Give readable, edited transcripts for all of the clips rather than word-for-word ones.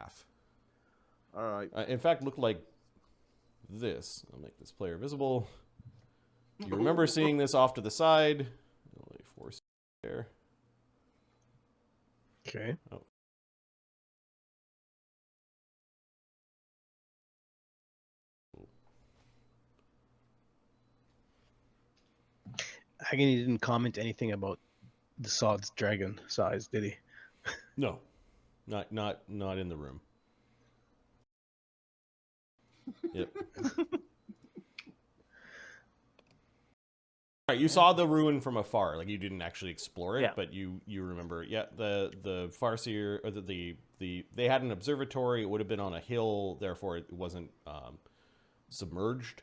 half. All right. In fact, looked like this. I'll make this player visible. You remember seeing this off to the side. Only 4 there. Okay. Oh. Agony didn't comment anything about the Sod's dragon size, did he? No, not in the room. Yep. Right, you saw the ruin from afar. Like you didn't actually explore it, Yeah. but you remember. Yeah, the Farseer or the they had an observatory. It would have been on a hill, therefore it wasn't submerged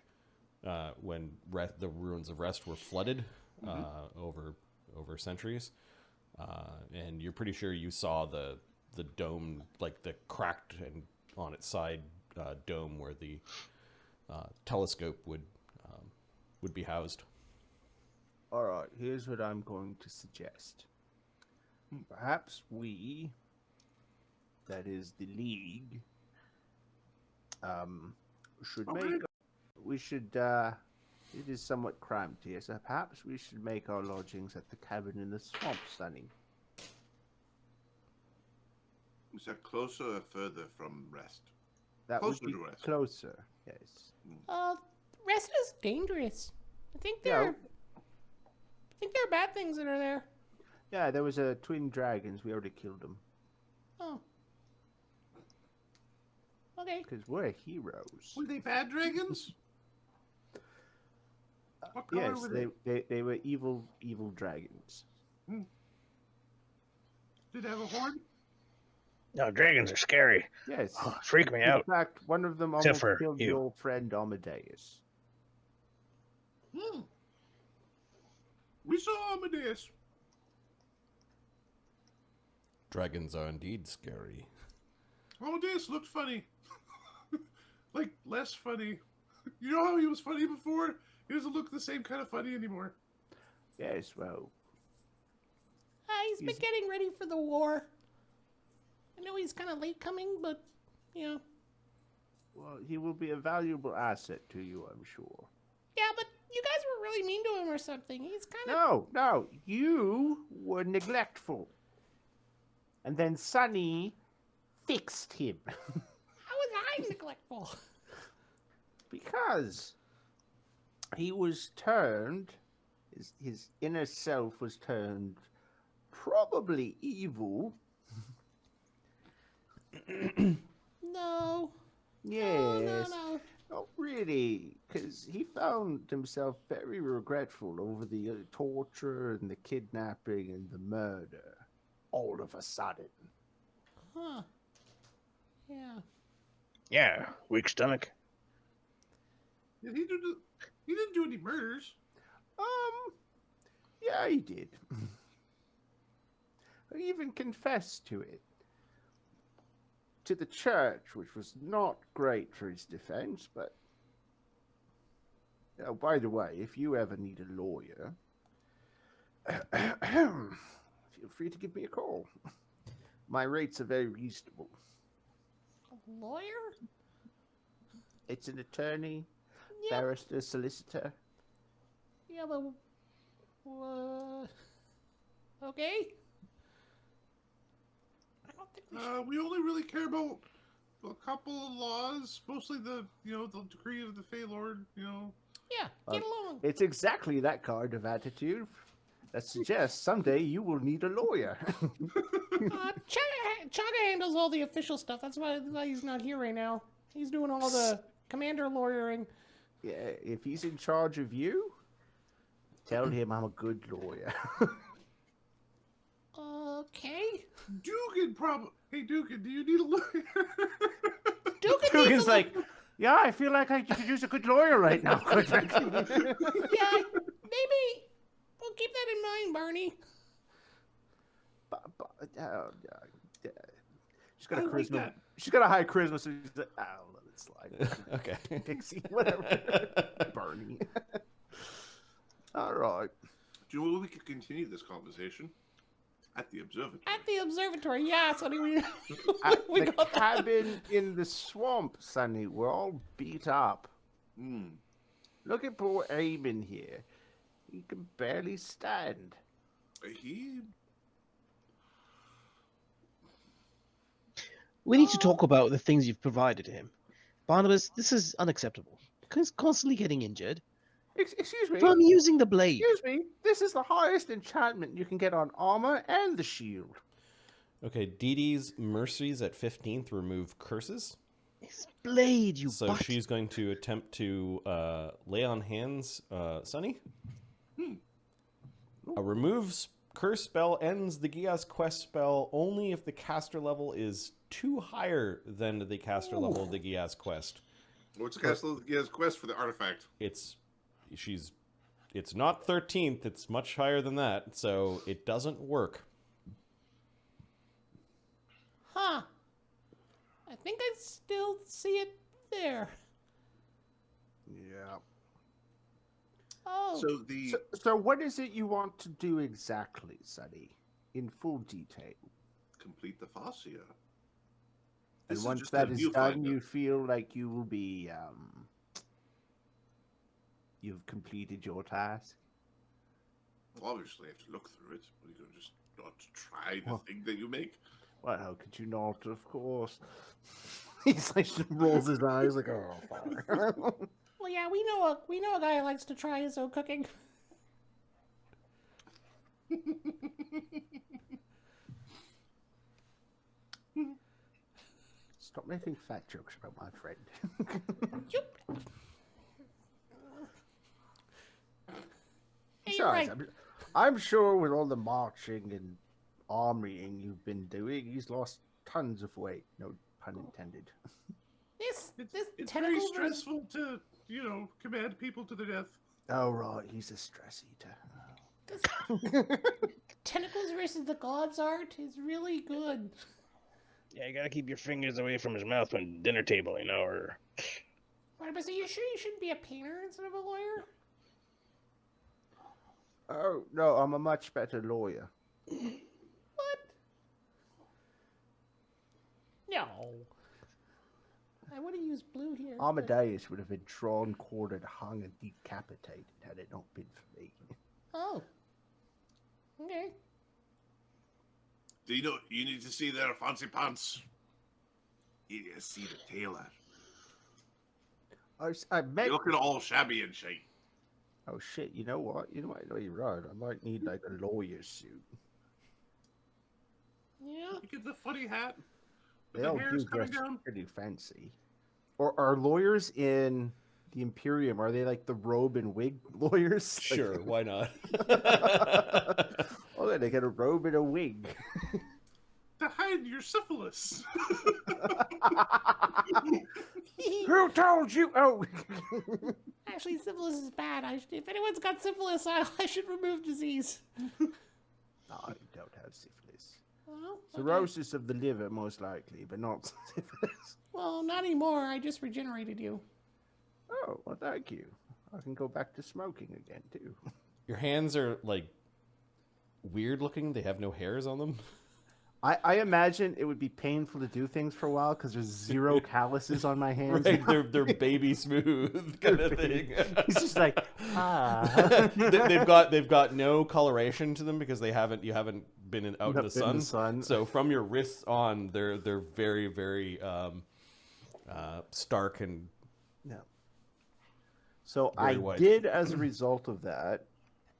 when the ruins of Rest were flooded over centuries. And you're pretty sure you saw the dome, like the cracked and on its side dome where the telescope would be housed. All right, here's what I'm going to suggest. Perhaps we, that is the League, should it is somewhat cramped here, so perhaps we should make our lodgings at the cabin in the swamp, Sonny. Is that closer or further from Rest? That Closer would be to Rest. closer, yes. Rest is dangerous. I think there are bad things that are there. Yeah, there was twin dragons. We already killed them. Oh. Okay. Because we're heroes. Were they bad dragons? What color Yes, were they were evil dragons. Did they have a horn? No, dragons are scary. Yes. Oh, freak me In out. fact, one of them Except almost for killed you. your friend Amadeus. We saw Amadeus. Dragons are indeed scary. Amadeus looked funny. Like, less funny. You know how he was funny before? He doesn't look the same kind of funny anymore. Yes, well, He's been getting ready for the war. I know he's kind of late coming, but, you know. well, he will be a valuable asset to you, I'm sure. Yeah, but you guys were really mean to him or something. He's kind of... No, you were neglectful. And then Sonny fixed him. How was I neglectful? Because he was turned, his inner self was turned probably evil. No. Yes. No. Not really, because he found himself very regretful over the torture and the kidnapping and the murder all of a sudden. Huh. Yeah. Yeah, weak stomach. Did he didn't do any murders. Yeah, he did. He even confessed to it. To the church, which was not great for his defense, but... Oh, by the way, if you ever need a lawyer, feel free to give me a call. My rates are very reasonable. A lawyer? It's an attorney, Yeah. barrister, solicitor. Yeah, but... okay. I don't think we should... We only really care about a couple of laws, mostly the decree of the Fey Lord, Yeah, get along. It's exactly that kind of attitude that suggests someday you will need a lawyer. Chaga handles all the official stuff. That's why he's not here right now. He's doing all the commander lawyering. Yeah, if he's in charge of you, tell him I'm a good lawyer. Okay. Hey, Dugan, do you need a lawyer? Dugan's like, yeah, I feel like I could use a good lawyer right now. Yeah, maybe we'll keep that in mind, Barney. She's got a I like charisma. that. She's got a high charisma, so she's like, I'll let it slide. Okay. Pixie, whatever. Barney. All right. Do you know we could continue this conversation? At the observatory. At the observatory, yeah, Sonny, we At we the got that. cabin in the swamp, Sonny. We're all beat up. Hmm. Look at poor Aben here. He can barely stand. He. We need to talk about the things you've provided him. Barnabas, this is unacceptable. He's constantly getting injured Excuse me. from using the blade. Excuse me. This is the highest enchantment you can get on armor and the shield. Okay, Dee Dee's Mercies at 15th remove curses. His blade, you So butt. she's going to attempt to lay on hands Sunny. A remove curse spell ends the Gia's quest spell only if the caster level is 2 higher than the caster level of the Gia's quest. What's the castle of the quest for the artifact? It's not 13th, it's much higher than that, so it doesn't work. Huh. I think I still see it there. Yeah. Oh, So the So what is it you want to do exactly, Sonny? In full detail. complete the fascia. And This is once just that a is viewfinder. done, you feel like you will be, you've completed your task. Well, obviously, I have to look through it. What are you going to just not try the Well- thing that you make? Well, how could you not? Of course. He's like, rolls his eyes like, oh, fine. well, yeah, we know a guy who likes to try his own cooking. Stop making fat jokes about my friend. Hey, you're right. Besides, I'm sure with all the marching and armoring you've been doing, he's lost tons of weight. No pun intended. This It's very tentacle stressful to, command people to their death. Oh, right, he's a stress eater. Tentacles versus the gods art is really good. Yeah, you gotta keep your fingers away from his mouth when dinner table, or... Barnabas, are you sure you shouldn't be a painter instead of a lawyer? Oh, no, I'm a much better lawyer. What? No. I would have used blue here. but- Amadeus would have been drawn, quartered, hung, and decapitated had it not been for me. Oh. Okay. Do you need to see their fancy pants? You need to see the tailor. I met. You're looking all shabby and shite. Oh shit! You know what? No, you're right. I might need like a lawyer's suit. Yeah. You get the funny hat. They The all hair's do coming dress down. pretty fancy. Or are lawyers in the Imperium? Are they like the robe and wig lawyers? Like- Sure, why not? Oh, they get a robe and a wig. To hide your syphilis. Who told you? Oh. Actually, syphilis is bad. If anyone's got syphilis, I should remove disease. I don't have syphilis. Well, okay. Cirrhosis of the liver, most likely, but not syphilis. Well, not anymore. I just regenerated you. Oh, well, thank you. I can go back to smoking again, too. Your hands are like weird looking. They have no hairs on them. I imagine it would be painful to do things for a while because there's 0 calluses on my hands. Right, they're baby smooth kind of thing. He's just like, ah. they've got no coloration to them because you haven't been out in Not the been in sun. the sun. So from your wrists on, they're very very stark and No. So Very I white. did, as a result of that,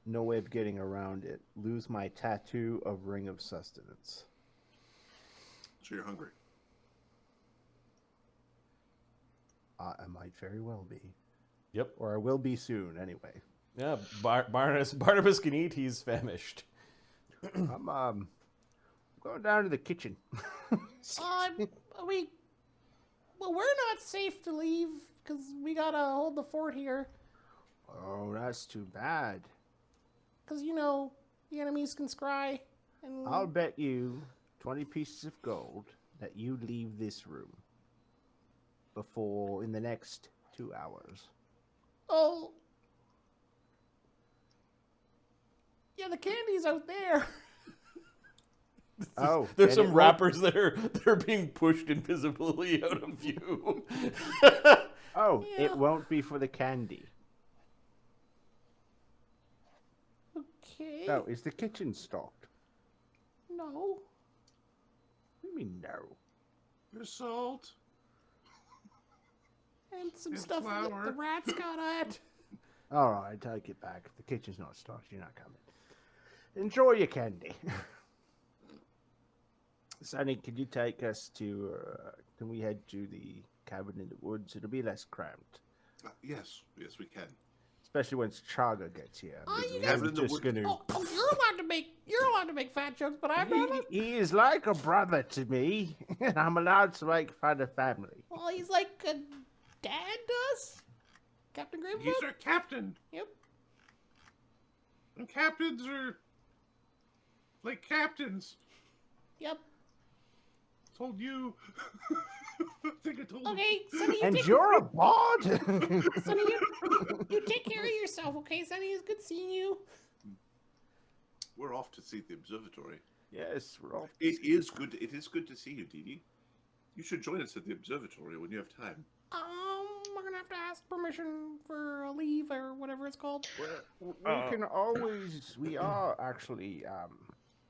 no way of getting around it, lose my tattoo of Ring of Sustenance. So you're hungry. I might very well be. Yep. Or I will be soon, anyway. Yeah, Barnabas can eat. He's famished. I'm going down to the kitchen. Well, we're not safe to leave because we gotta hold the fort here. Oh, that's too bad. Because, the enemies can scry. And I'll bet you 20 pieces of gold that you leave this room in the next 2 hours. Oh. Yeah, the candy's out there. Oh, There's and some it rappers that are being pushed invisibly out of view. Oh, Yeah. it won't be for the candy. Okay. Oh, is the kitchen stocked? No. What do you mean no? There's salt. And some And stuff that flour. the rats got at. All right, take it back. The kitchen's not stocked. You're not coming. Enjoy your candy. Sonny, can you take us to? Can we head to the cabin in the woods? It'll be less cramped, Yes, we can. especially once Chaga gets here. Oh, you We're guys- Cabin in the just woods. gonna. Oh, you're allowed to make fat jokes, but I'm not. He is like a brother to me, and I'm allowed to make fun of family. Well, he's like a dad to us. Captain Gravefoot? He's our captain, Yep. and captains are like captains. Yep. Told you. I think I told Okay, Sonny, And you're a bard. Sonny, you take care of yourself, okay, Sonny? It's good seeing you. We're off to see the observatory. Yes, we're off. It is good. It is good to see you, Dee Dee. You should join us at the observatory when you have time. We're gonna have to ask permission for a leave or whatever it's called. We can always. We are actually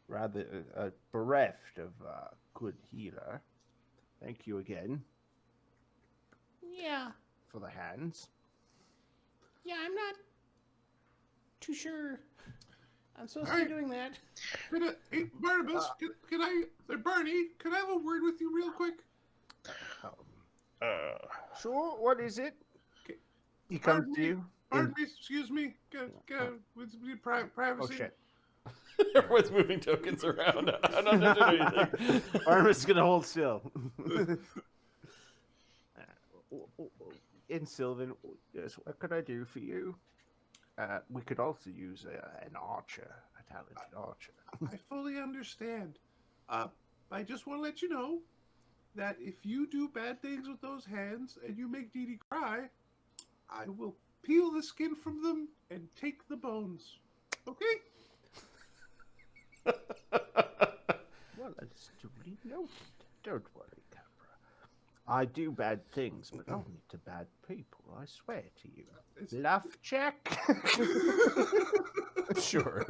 rather bereft of a good healer. Thank you again Yeah. for the hands. Yeah, I'm not too sure I'm supposed to Alright. be doing that. Hey, Barnabus, can I, Barney, can I have a word with you real quick? Sure. What is it? Okay. He comes Pardon to me? you. Pardon me, excuse me. With Oh privacy. shit! Everyone's moving tokens around. I'm not doing anything. Artemis is gonna hold still. In Sylvan, yes, what could I do for you? We could also use an archer, a talented archer. I fully understand. I just want to let you know that if you do bad things with those hands and you make Dee Dee cry, I will peel the skin from them and take the bones. Okay? Well, that's duly noted. Don't worry, Capra. I do bad things, but only to bad people, I swear to you. Bluff check. Sure.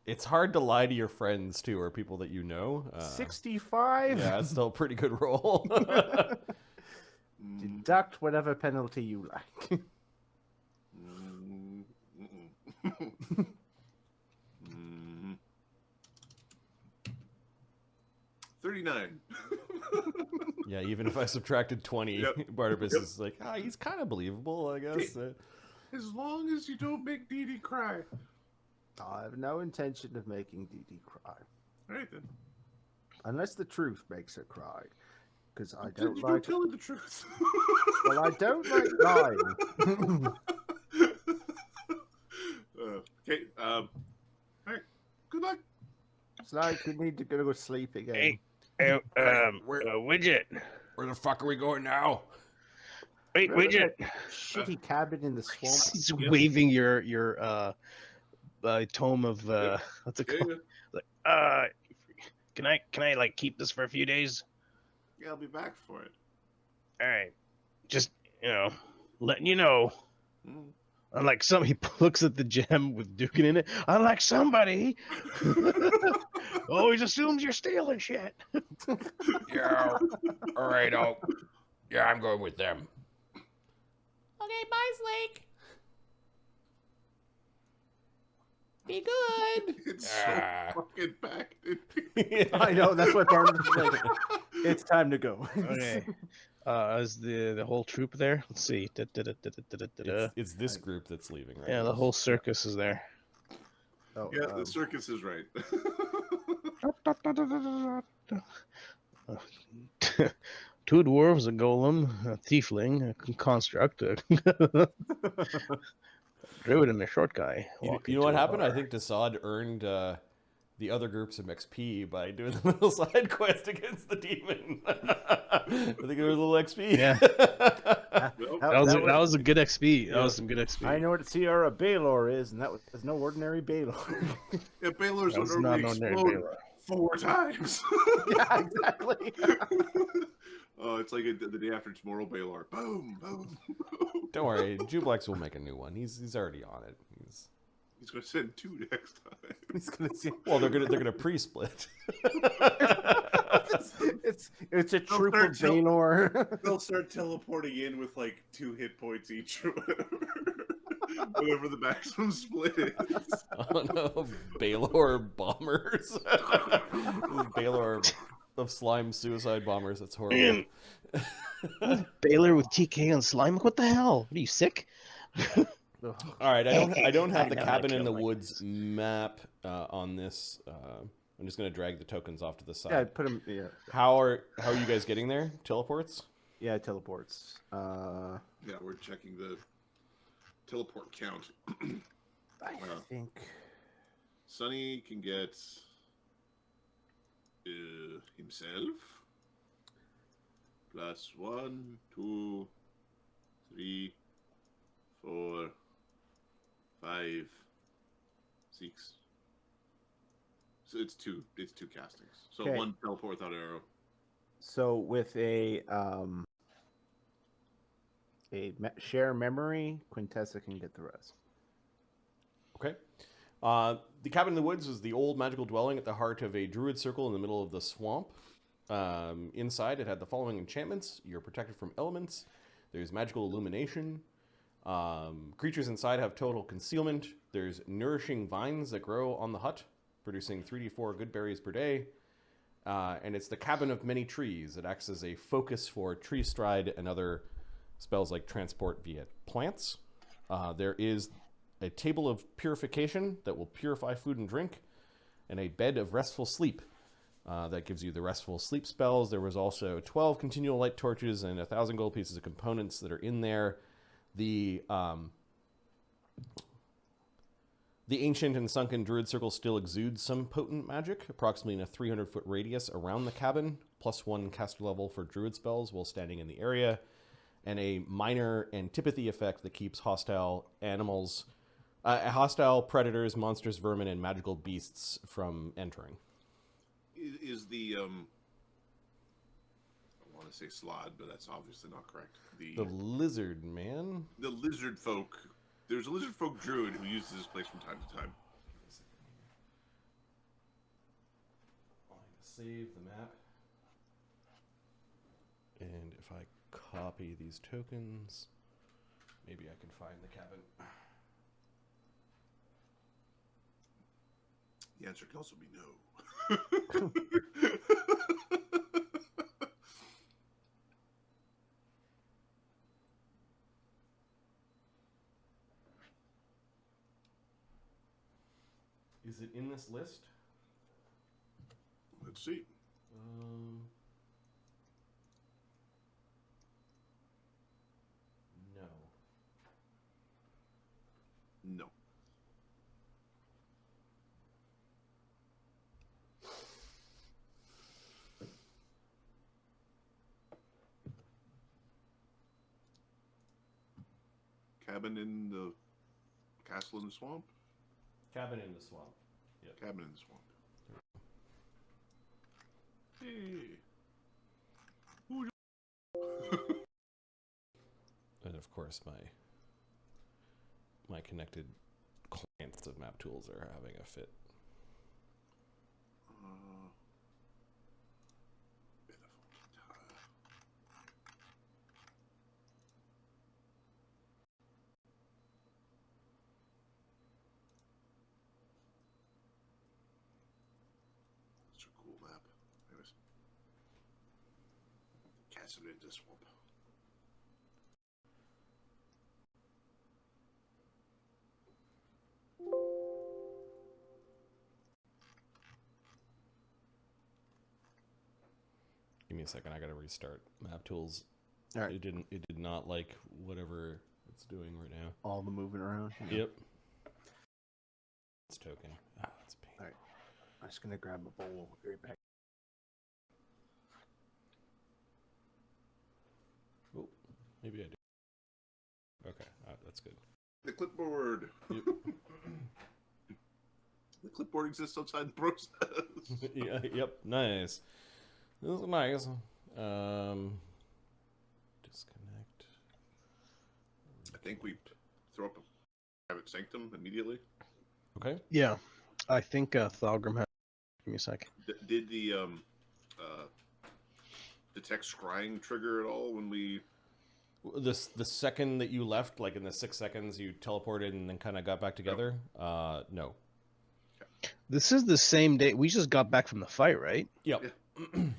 It's hard to lie to your friends too, or people that you know. 65. Yeah, it's still a pretty good roll. Deduct whatever penalty you like. 39. Yeah, even if I subtracted 20, Yep. Barnabas Yep. is like, he's kind of believable, I guess. As long as you don't make Dee Dee cry. I have no intention of making Dee Dee cry. All right, then. Unless the truth makes her cry. Because I Then don't you like... don't tell her the truth. Well, I don't like lying. Okay, all right. Good luck. It's like we need to go to sleep again. Hey, Widget. Where the fuck are we going now? Wait, Widget. Shitty cabin in the swamp. He's waving your tome of what's it Yeah, called? yeah. Like, can I like keep this for a few days? Yeah, I'll be back for it. All right, just letting you know. Mm. Unlike some, he looks at the gem with Dukin in it. Unlike somebody, always assumes you're stealing shit. Yeah. All right, yeah, I'm going with them. Okay, bye, Slake. Be good. It's so fucking backed. I know, that's why Barnabas is like, it's time to go. Okay. Is the whole troop there? Let's see. It's this group that's leaving, right? Yeah, the whole circus is there. Oh, Yeah, the circus is right. Two dwarves, a golem, a tiefling, a construct, a druid, and a short guy. You know what happened? I think Desaad earned the other group some XP by doing the little side quest against the demon. I think there was a little XP. Yeah. That was a good XP. That was some good XP. I know what Sierra Balor is, and that was no ordinary Balor. Yeah, Baylor's That would was not normally an ordinary explode Baylor. 4 times. Yeah, exactly. Oh, it's like the day after tomorrow, Baylor. Boom, boom. Don't worry, Jublex will make a new one. He's already on it. He's gonna send 2 next time. He's gonna see. Well, they're gonna pre-split. It's a troop start of Balor. They'll start teleporting in with like 2 hit points each, or whatever the maximum split is. Oh no, Balor bombers. Balor of Slime suicide bombers. That's horrible. Baylor with TK on slime. What the hell? Are you sick? All right, I don't have I the know cabin that in the kill like woods this. map on this. I'm just gonna drag the tokens off to the side. Yeah, put him. Yeah, How are you guys getting there? Teleports? yeah, teleports. Yeah, we're checking the teleport count. I think. Sonny can get himself plus 1, 2, 3, 4, 5, 6. So it's two castings. So Okay. 1 teleport without arrow. So with a share memory, Quintessa can get the rest. Okay. The cabin in the woods is the old magical dwelling at the heart of a druid circle in the middle of the swamp. Inside, it had the following enchantments. You're protected from elements. There's magical illumination. Creatures inside have total concealment. There's nourishing vines that grow on the hut, producing 3d4 good berries per day. And it's the cabin of many trees. It acts as a focus for tree stride and other spells like transport via plants. There is a table of purification that will purify food and drink, and a bed of restful sleep that gives you the restful sleep spells. There was also 12 continual light torches and 1,000 gold pieces of components that are in there. The ancient and sunken druid circle still exudes some potent magic, approximately in a 300-foot radius around the cabin, +1 caster level for druid spells while standing in the area, and a minor antipathy effect that keeps hostile animals, hostile predators, monsters, vermin, and magical beasts from entering. Is the I want to say slod, but that's obviously not correct. The lizard man. The lizard folk. There's a lizard folk druid who uses this place from time to time. Save the map. And if I copy these tokens, maybe I can find the cabin. The answer can also be no. Is it in this list? Let's see. No. No. Cabin in the castle in the swamp? Cabin in the swamp. Yep. Cabin in the swamp. Hey. And of course, my connected clients of map tools are having a fit. Such a cool map. Anyways. Castle in the swamp. Give me a second. I gotta restart map tools. All right. It did not like whatever it's doing right now. All the moving around. Yep. It's token. Ah, that's pain. All right. I'm just gonna grab a bowl. We'll be right back. Oh, maybe I do. That's good. The clipboard. Yep. The clipboard exists outside the process. Yeah, yep, nice. This is nice. Disconnect. I think we throw up a private sanctum immediately. Okay. Yeah, I think Thalgrim has. Give me a sec. Did the detect scrying trigger at all when we? The second that you left, like in the 6 seconds, you teleported and then kind of got back together. No. This is the same day. We just got back from the fight, right? Yep. Yeah.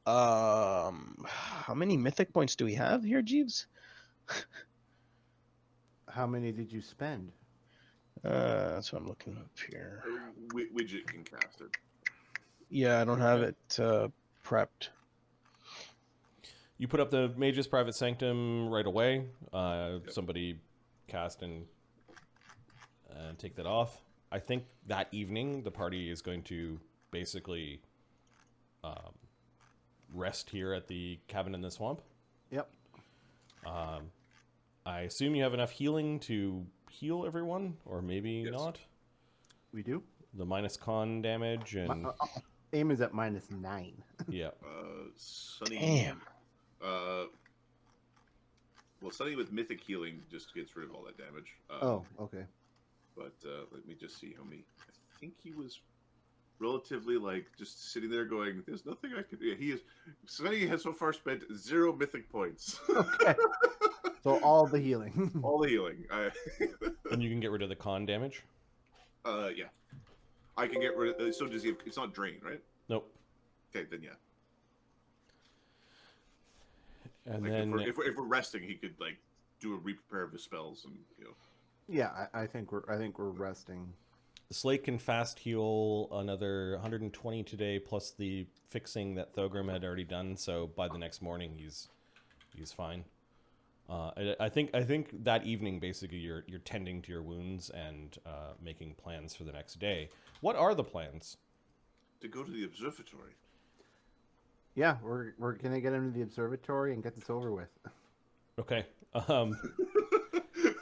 How many mythic points do we have here, Jeeves? How many did you spend? That's what I'm looking up here. Widget can cast it. Yeah, I don't have it prepped. You put up the Mage's Private Sanctum right away. Somebody cast and take that off. I think that evening the party is going to basically rest here at the cabin in the swamp. Yep. I assume you have enough healing to heal everyone, or maybe not. We do. The minus con damage and Aim is at -9. yeah. Sunny. Damn. Well, Sunny with mythic healing just gets rid of all that damage. Oh, okay. But let me just see how many. I think he was relatively like just sitting there going, "There's nothing I can do." He is. Sunny has so far spent 0 mythic points. Okay. So all the healing. All the healing. And you can get rid of the con damage. Yeah. I can get rid of. So does he? It's not drain, right? Nope. Okay, then yeah. And Like then if we're resting, he could like do a re-prepare of his spells, and Yeah, I think we're resting. the Slate can fast heal another 120 today, plus the fixing that Thogrim had already done. So by the next morning, he's fine. I think that evening, basically, you're tending to your wounds and making plans for the next day. What are the plans? to go to the observatory. Yeah, we're gonna get into the observatory and get this over with. Okay.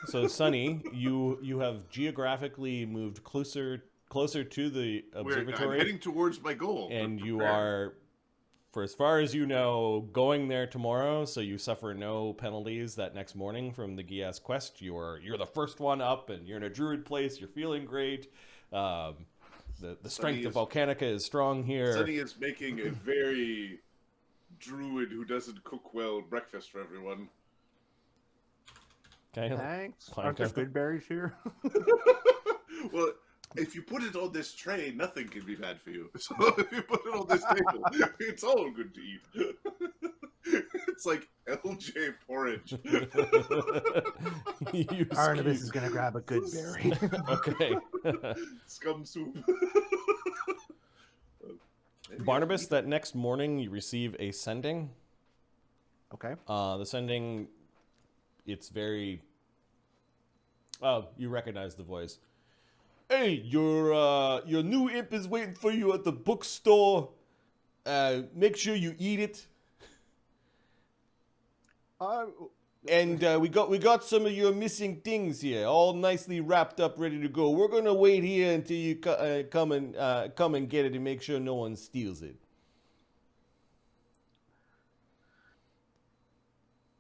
So Sunny, you have geographically moved closer to the I'm observatory, heading towards my goal, and you prepare. are, for as far as you know, going there tomorrow. So you suffer no penalties that next morning from the Gias quest. You're the first one up, and you're in a druid place. You're feeling great. The strength of Volcanica is strong here. Sunny is making a very druid who doesn't cook well breakfast for everyone. Okay. Thanks. Climb Aren't there up. good berries here? Well, if you put it on this tray, nothing can be bad for you. So if you put it on this table, it's all good to eat. It's like LJ porridge. Barnabus is gonna grab a good berry. Okay. Scum soup. Barnabus, that next morning you receive a sending. Okay. The sending, it's very... Oh, you recognize the voice. Hey, your new imp is waiting for you at the bookstore. Make sure you eat it. And we got some of your missing things here, all nicely wrapped up, ready to go. We're gonna wait here until you come and get it and make sure no one steals it.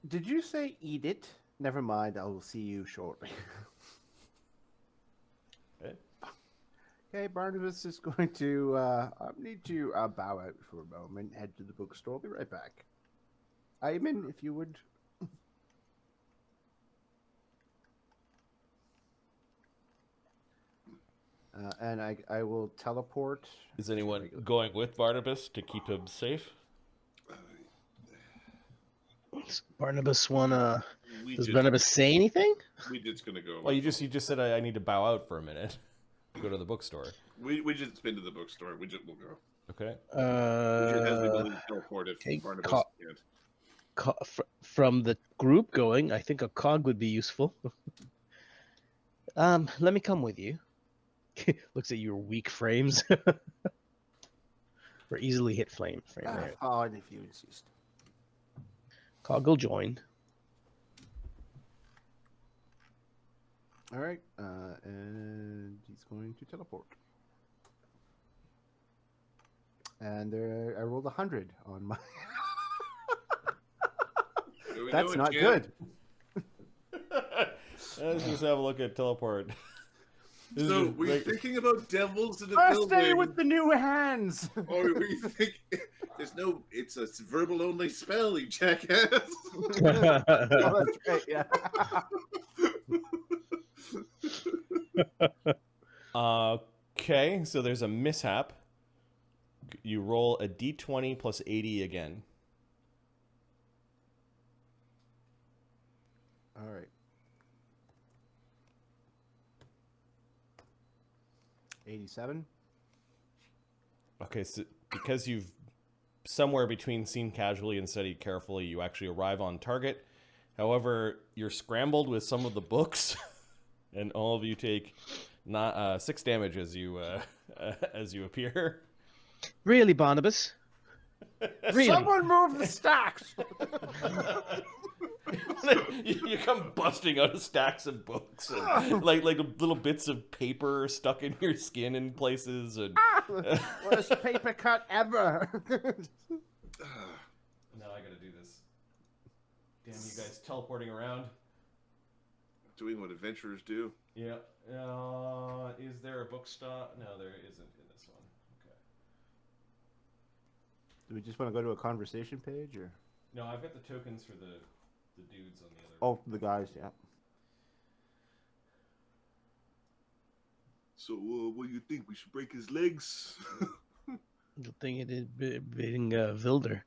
Did you say eat it? Never mind. I will see you shortly. Okay. Okay, Barnabas is going to need to bow out for a moment, head to the bookstore. I'll be right back. Ayman, if you would. And I will teleport. Is anyone going with Barnabas to keep him safe? Does Barnabas wanna? Does Widget's- Barnabas say anything? Widget's gonna go. Well, you just said I need to bow out for a minute. Go to the bookstore. Widget's been to the bookstore. Widget will go. Okay. Widget has the ability to teleport if okay, Barnabas can't. From the group going, I think a cog would be useful. Let me come with you. Looks at your weak frames. Or easily hit frame rate. Fine, if you insist. Cog will join. All right, and he's going to teleport. And I rolled 100 on my. That's not good. Let's just have a look at teleport. So, were you thinking about devils in the First day building? with the new hands. Or were you thinking it's a verbal only spell, you jackass? Oh, that's right. Yeah. Okay, so there's a mishap. You roll a d20 plus 80 again. All right. 87. Okay, so because you've somewhere between seen casually and studied carefully, you actually arrive on target. However, you're scrambled with some of the books, and all of you take 6 damage as you appear. Really, Barnabas? Really? Someone move the stacks. You come busting out of stacks of books, and like little bits of paper stuck in your skin in places, and Worst paper cut ever. now I gotta do this. Damn you guys teleporting around. Doing what adventurers do. Yeah. Is there a bookstop? No, there isn't in this one. Okay. Do we just want to go to a conversation page, or? No, I've got the tokens for the dudes on the other. Oh, the guys, yeah. So, what do you think? We should break his legs? The thing it is being Vilder.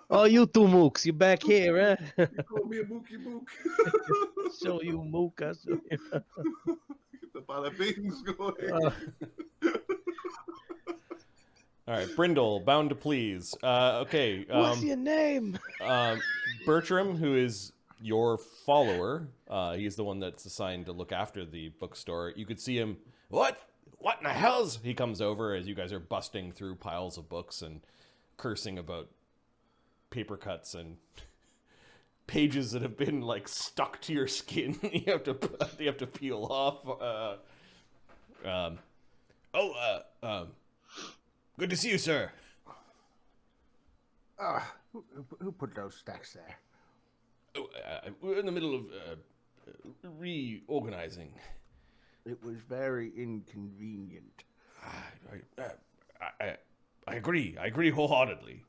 Oh, you two mooks, you back here, eh? You call me a mookie mook. So you mook, I show you. Get the bada bings going. All right, Brindle, bound to please. Okay. What's your name? Bertram, who is your follower, he's the one that's assigned to look after the bookstore. You could see him. What in the hell's? He comes over as you guys are busting through piles of books and cursing about paper cuts and pages that have been like stuck to your skin. you have to peel off. Good to see you, sir. Who put those stacks there? Oh, we're in the middle of reorganizing. It was very inconvenient. I agree. I agree wholeheartedly.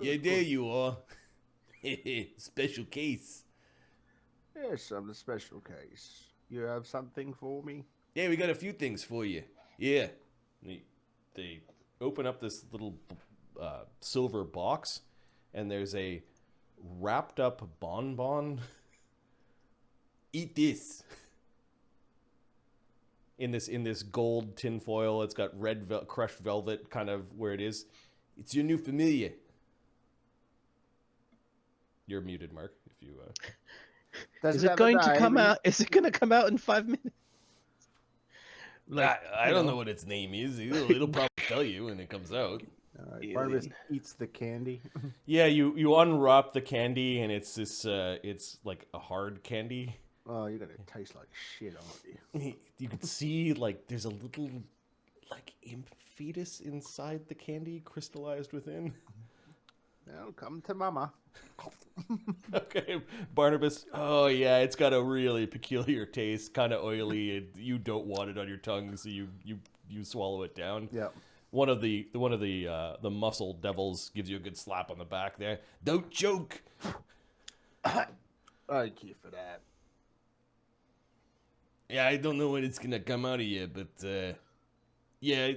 Yeah, there you are. Special case. Yes, I'm the special case. You have something for me? Yeah, we got a few things for you. Yeah. They open up this little silver box, and there's a wrapped up bonbon. Eat this. In this gold tinfoil, it's got red crushed velvet kind of where it is. It's your new familiar. You're muted, Mark. If you. Is it going to come out? Is it going to come out in 5 minutes? Like, I don't know what its name is. It'll probably tell you when it comes out. Barnabas eats the candy. Yeah, you unwrap the candy, and it's this. It's like a hard candy. Oh, you're gonna taste like shit, aren't you? You can see like there's a little like imp fetus inside the candy, crystallized within. Well, come to mama. Okay, Barnabas. Oh yeah, it's got a really peculiar taste, kind of oily, and you don't want it on your tongue, so you swallow it down. Yeah. One of the muscle devils gives you a good slap on the back there. Don't choke. Thank you for that. Yeah, I don't know when it's gonna come out of you, but yeah,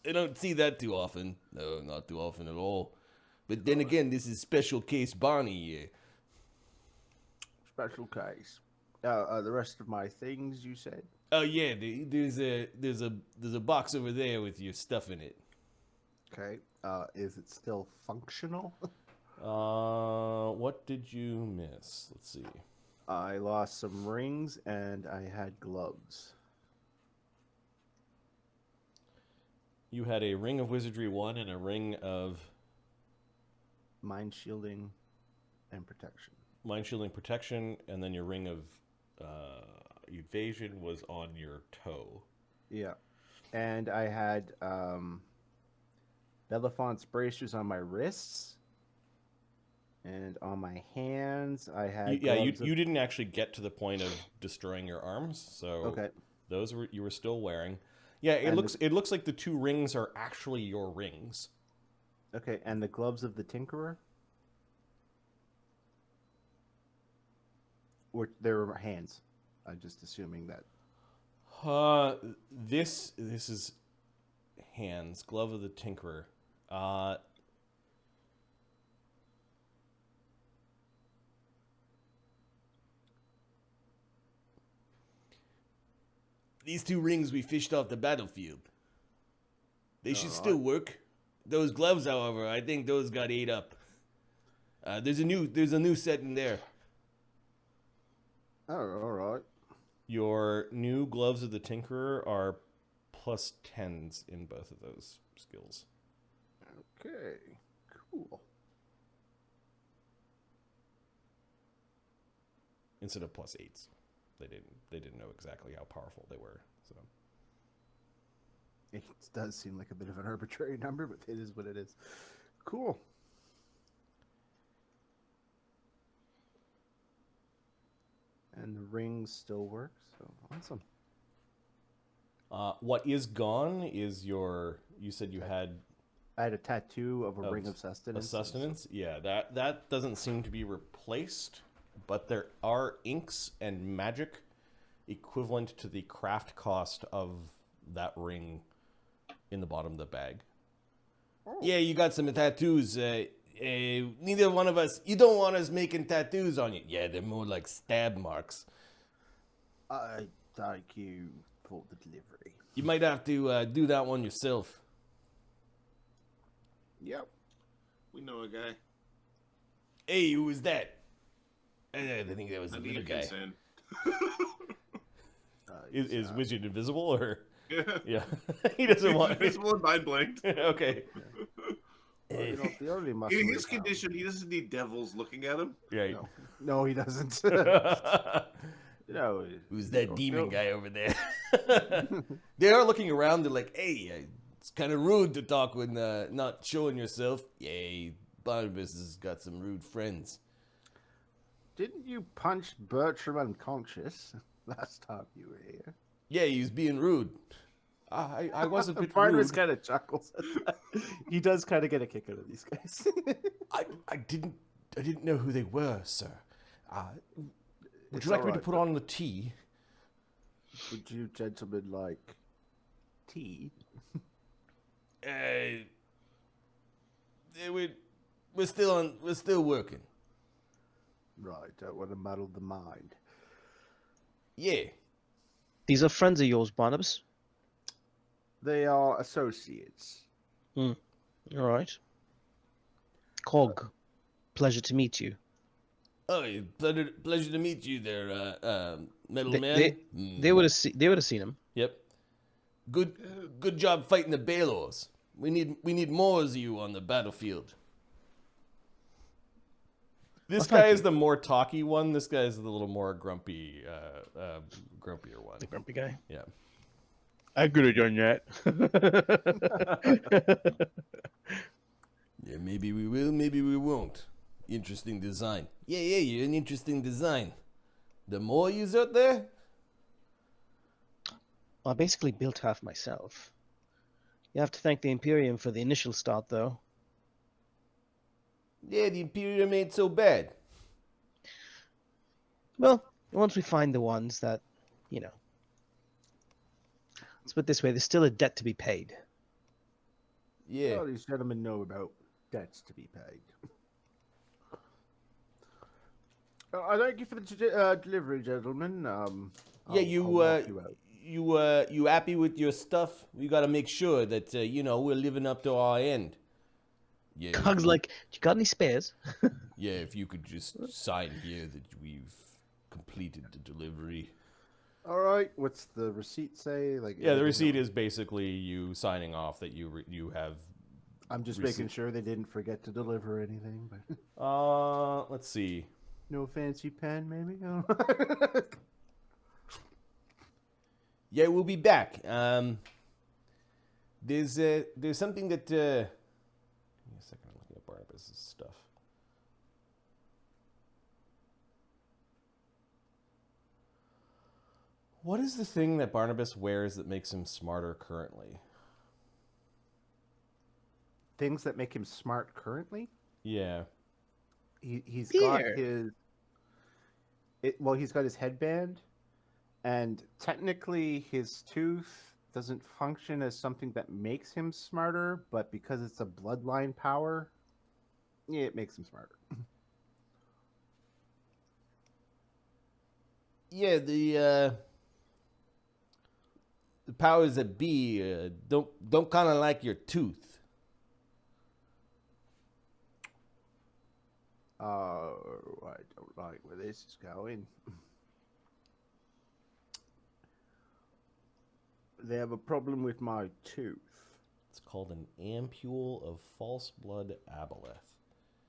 I don't see that too often. No, not too often at all. But then again, this is special case Barney. Special case. The rest of my things, you said? Oh yeah, there's a box over there with your stuff in it. Okay. Is it still functional? What did you miss? Let's see. I lost some rings and I had gloves. You had a ring of wizardry 1 and a ring of Mind shielding and protection. mind shielding protection, and then your ring of evasion was on your toe. Yeah. And I had Belafont's bracers on my wrists. And on my hands, I had. You didn't actually get to the point of destroying your arms, so Okay. those you were still wearing. Yeah, it looks like the 2 rings are actually your rings. Okay, and the gloves of the Tinkerer? Or they were hands. I'm just assuming that. This is hands, glove of the Tinkerer. These 2 rings we fished off the battlefield. They should still work. Those gloves, however, I think those got ate up. There's a new set in there. Oh, all right. Your new gloves of the Tinkerer are plus 10s in both of those skills. Okay, cool. Instead of plus 8s. They didn't know exactly how powerful they were. So It does seem like a bit of an arbitrary number, but it is what it is. Cool. And the ring still works, so awesome. what is gone is your. You said you had I had a tattoo of a ring of sustenance. a sustenance. Yeah, that doesn't seem to be replaced, but there are inks and magic equivalent to the craft cost of that ring in the bottom of the bag. Oh. Yeah, you got some tattoos. Neither one of us. You don't want us making tattoos on you. Yeah, they're more like stab marks. I thank you for the delivery. You might have to do that one yourself. Yep. We know a guy. Hey, who was that? I think that was the I little need guy. consent. Is Wizard invisible or? Yeah. Yeah, he doesn't want. Invisible and mind blanked. Okay. Well, you're not the only muscle In we his found. condition, he doesn't need devils looking at him. Yeah. No, he doesn't. No. Who's that Don't demon feel- guy over there? They are looking around. They're like, "Hey, it's kind of rude to talk when not showing yourself." Yeah, Barnabus has got some rude friends. Didn't you punch Bertram unconscious last time you were here? Yeah, he was being rude. I was a bit Barnabas rude. kind of chuckles at that. He does kind of get a kick out of these guys. I didn't know who they were, sir. Would It's you like all me to right, put on the tea? Would you gentlemen like tea? We're still working. Right, don't want to muddle the mind. Yeah. These are friends of yours, Barnabas. They are associates. All right. Cog, pleasure to meet you. Oh, pleasure to meet you there, metal They- man. They would have seen him. Yep. Good job fighting the Balors. We need more of you on the battlefield. This guy is the more talky one. This guy is the little more grumpy, grumpier one. The grumpy guy. Yeah. I could have done that. Yeah, maybe we will, maybe we won't. Interesting design. Yeah, you're an interesting design. The more yous out there? I basically built half myself. You have to thank the Imperium for the initial start, though. Yeah, the Imperium ain't so bad. Well, once we find the ones that, let's put it this way, there's still a debt to be paid. Yeah. All these gentlemen know about debts to be paid. I thank you for the delivery, gentlemen. I'll walk you out. You happy with your stuff? We gotta make sure that, we're living up to our end. Yeah. Cog's like, you got any spares? Yeah, if you could just sign here that we've completed the delivery. All right. What's the receipt say? Like, Yeah, the receipt is basically you signing off that you have. I'm just making sure they didn't forget to deliver anything. But Let's see. no fancy pen, maybe. Yeah, we'll be back. There's something that. Give me a second. I'm looking at Barnabas' stuff. What is the thing that Barnabas wears that makes him smarter currently? Things that make him smart currently? Yeah. He's Beer. got his. He's got his headband, and technically his tooth doesn't function as something that makes him smarter, but because it's a bloodline power, yeah, it makes him smarter. Yeah, the powers that be don't kind of like your tooth. I don't like where this is going. They have a problem with my tooth. It's called an ampule of false blood aboleth.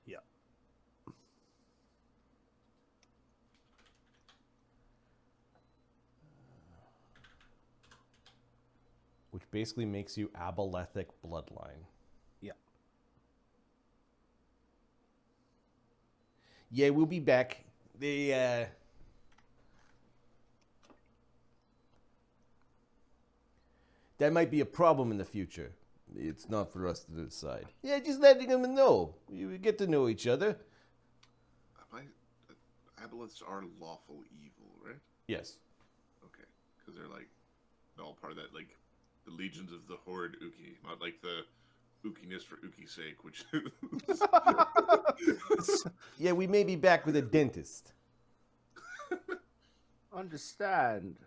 Yeah. Which basically makes you abolethic bloodline. Yeah. Yeah, we'll be back. That might be a problem in the future. It's not for us to decide. Yeah, just letting them know. We get to know each other. Aboleths are lawful evil, right? Yes. Okay, because they're like all part of that, like the legions of the Horde Uki, not like the Ukiness for Uki's sake, which. Yeah, we may be back with a dentist. Understand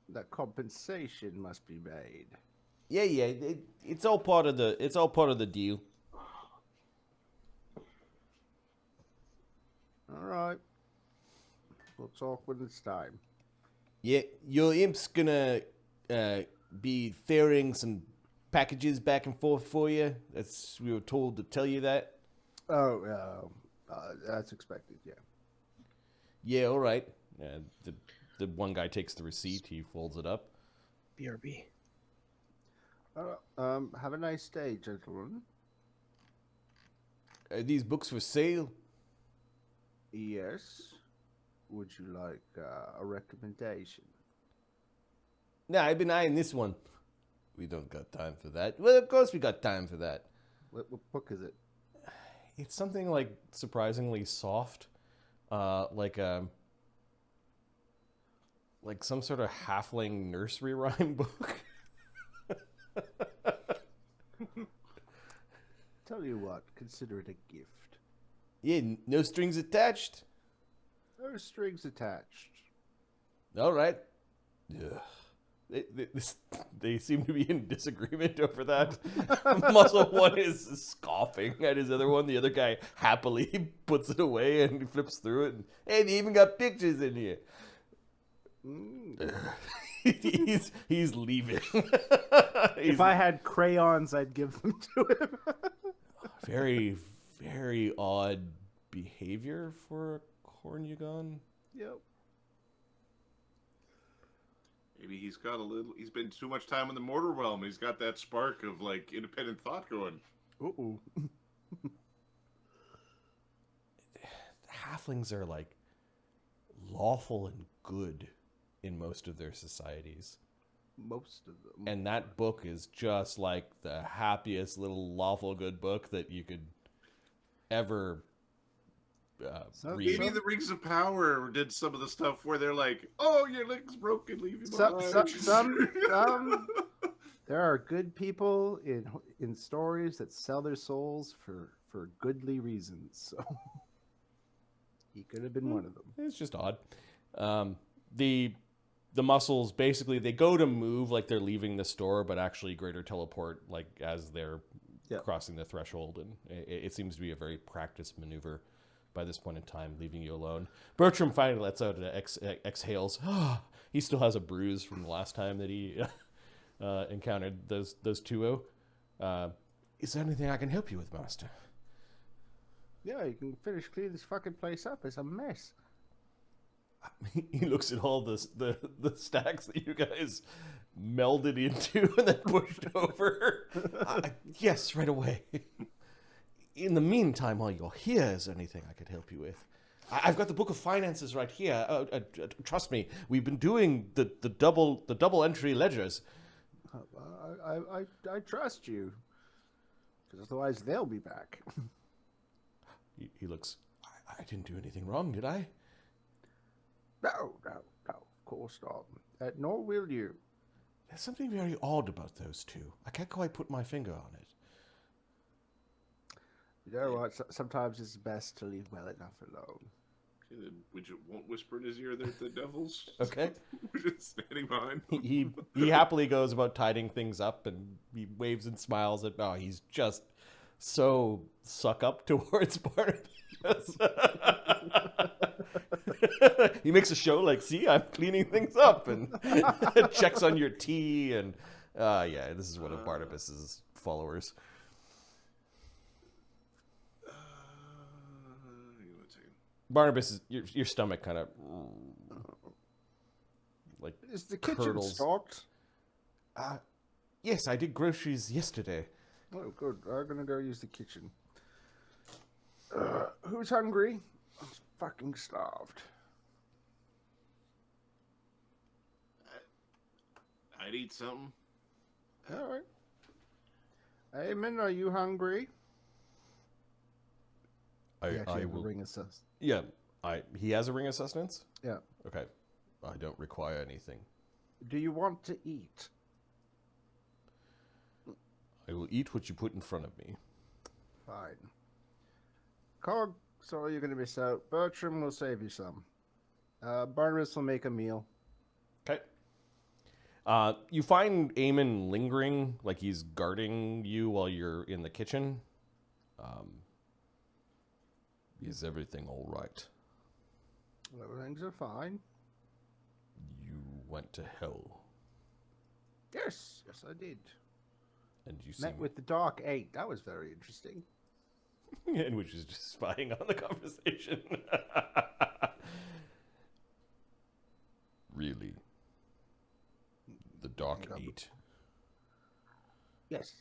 that compensation must be made. Yeah, it's all part of the deal. All right. We'll talk when it's time. Yeah, your imp's gonna be ferrying some packages back and forth for you. We were told to tell you that. Oh, that's expected, yeah. Yeah, all right. The one guy takes the receipt. He folds it up. BRB. Have a nice day, gentlemen. Are these books for sale? Yes. Would you like a recommendation? Nah, I've been eyeing this one. We don't got time for that. Well, of course we got time for that. What book is it? It's something like surprisingly soft, like some sort of halfling nursery rhyme book. Tell you what, consider it a gift. Yeah, no strings attached. No strings attached. All right. Yeah. They seem to be in disagreement over that. Muscle one is scoffing at his other one. The other guy happily puts it away and flips through it. And, hey, they even got pictures in here. He's leaving. If I had crayons, I'd give them to him. Very, very odd behavior for a Cornugon. Yep. Maybe he's been too much time in the mortar realm. He's got that spark of, like, independent thought going. Uh-oh. Halflings are, like, lawful and good in most of their societies. Most of them. And that book is just, like, the happiest little lawful good book that you could ever read. Maybe the Rings of Power did some of the stuff where they're like, "Oh, your leg's broken, leave him behind." Some there are good people in stories that sell their souls for goodly reasons. So he could have been one of them. It's just odd. The muscles, basically, they go to move like they're leaving the store, but actually greater teleport like as they're crossing the threshold. And it seems to be a very practiced maneuver by this point in time, leaving you alone. Bertram finally lets out an exhales. He still has a bruise from the last time that he encountered those two. Is there anything I can help you with, Master? Yeah, you can finish cleaning this fucking place up. It's a mess. He looks at all the stacks that you guys melded into and then pushed over. Yes, right away. In the meantime, while you're here, is there anything I could help you with? I've got the Book of Finances right here. Trust me, we've been doing the double entry ledgers. I trust you, because otherwise they'll be back. He looks. I didn't do anything wrong, did I? No, of course not. Nor will you. There's something very odd about those two. I can't quite put my finger on it. You know what? Sometimes it's best to leave well enough alone. And then Widget won't whisper in his ear they're the devils. Okay. We're just standing behind. He happily goes about tidying things up, and he waves and smiles at. Oh, he's just so suck up towards Barnabus. He makes a show like, see, I'm cleaning things up, and checks on your tea, and yeah, this is one of Barnabas's followers. Barnabas, your stomach kind of like Is the kitchen curdles. stocked? Yes, I did groceries yesterday. Oh, good. I'm gonna go use the kitchen. Who's hungry? I'm fucking starved. I'd eat something. All right. Eamon, are you hungry? I will. Ring of sustenance. Yeah, he has a ring of sustenance? Yeah. Okay. I don't require anything. Do you want to eat? I will eat what you put in front of me. Fine. Cog, sorry you're going to miss out. Bertram will save you some. Barnabus will make a meal. Okay. You find Eamon lingering, like he's guarding you while you're in the kitchen. Is everything all right? Things are fine. You went to hell. Yes, I did. And you Met seem... with the Dark Eight. That was very interesting. and which is just spying on the conversation. Really? The Dark Eight. Yes.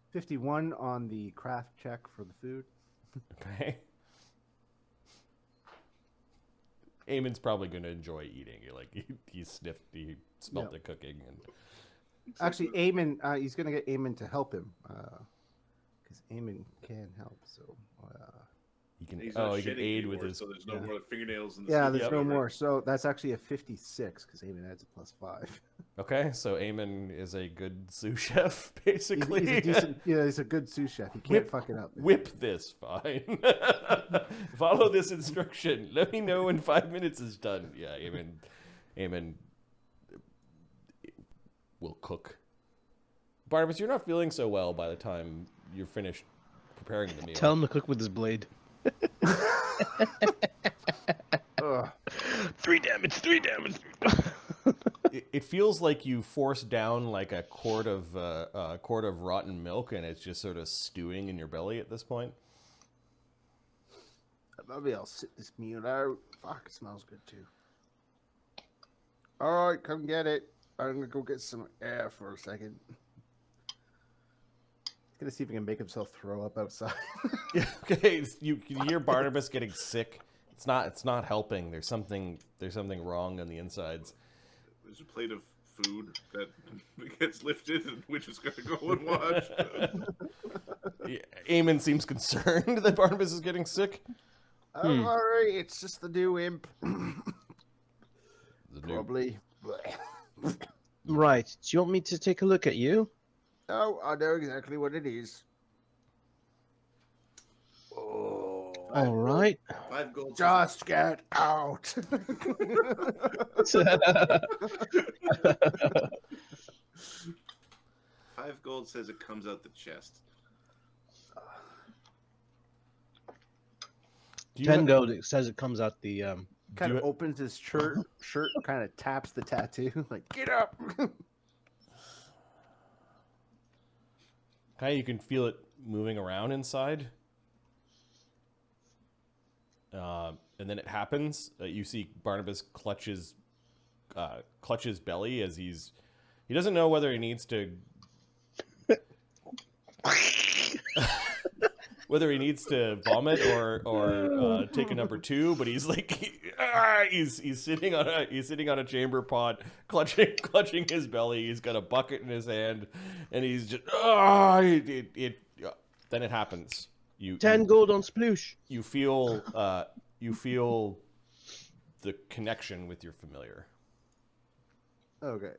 51 on the craft check for the food. Okay. Eamon's probably going to enjoy eating. He sniffed, he smelled the cooking, and actually, Eamon, he's going to get Eamon to help him because Eamon can help. So he can. He's not He can shitting aid anymore, with his. so there's no more fingernails in the yeah, skin. there's no more. So that's actually a 56 because Eamon adds a +5. Okay, so Eamon is a good sous chef, basically. He's a decent, he's a good sous chef. He can't fuck it up. Whip this, fine. Follow this instruction. Let me know when 5 minutes is done. Yeah, Eamon will cook. Barnabas, you're not feeling so well by the time you're finished preparing the meal. Tell him to cook with his blade. Ugh. 3 damage, 3 damage. It feels like you forced down like a quart of rotten milk, and it's just sort of stewing in your belly at this point. Maybe I'll sit this meal out. Fuck, it smells good too. All right, come get it. I'm gonna go get some air for a second. Gonna see if he can make himself throw up outside. Yeah, okay, you can hear Barnabas getting sick. It's not helping. There's something wrong on the insides. There's a plate of food that gets lifted, and which is going to go and watch. Yeah, Eamon seems concerned that Barnabas is getting sick. Don't worry, it's just the new imp. The new- Probably. Right. Do you want me to take a look at you? No, I know exactly what it is. Oh, All right. 5 gold. just get out. 5 gold says it comes out the chest. 10 gold. It says it comes out the. Kind Do of you- opens his shirt, kind of taps the tattoo, like, get up. Okay, you can feel it moving around inside. And and then it happens. You see Barnabas clutches belly as he doesn't know whether he needs to vomit or take a number 2, but he's like he's sitting on a chamber pot, clutching his belly. He's got a bucket in his hand, and he's just then it happens. 10 gold on sploosh. You feel the connection with your familiar. Okay.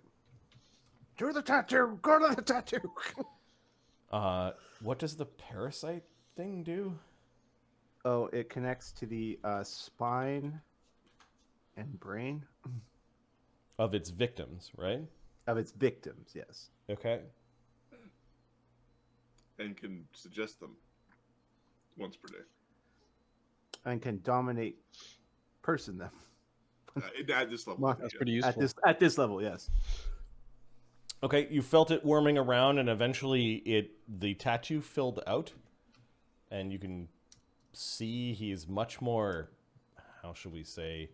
Do the tattoo. Go to the tattoo. What does the parasite thing do? Oh, it connects to the spine and brain Of its victims, right? of its victims. Yes. Okay. And can suggest them once per day. And can dominate person them. At this level. That's yeah. pretty useful. At this level, yes. Okay, you felt it worming around, and eventually the tattoo filled out, and you can see he's much more, how should we say,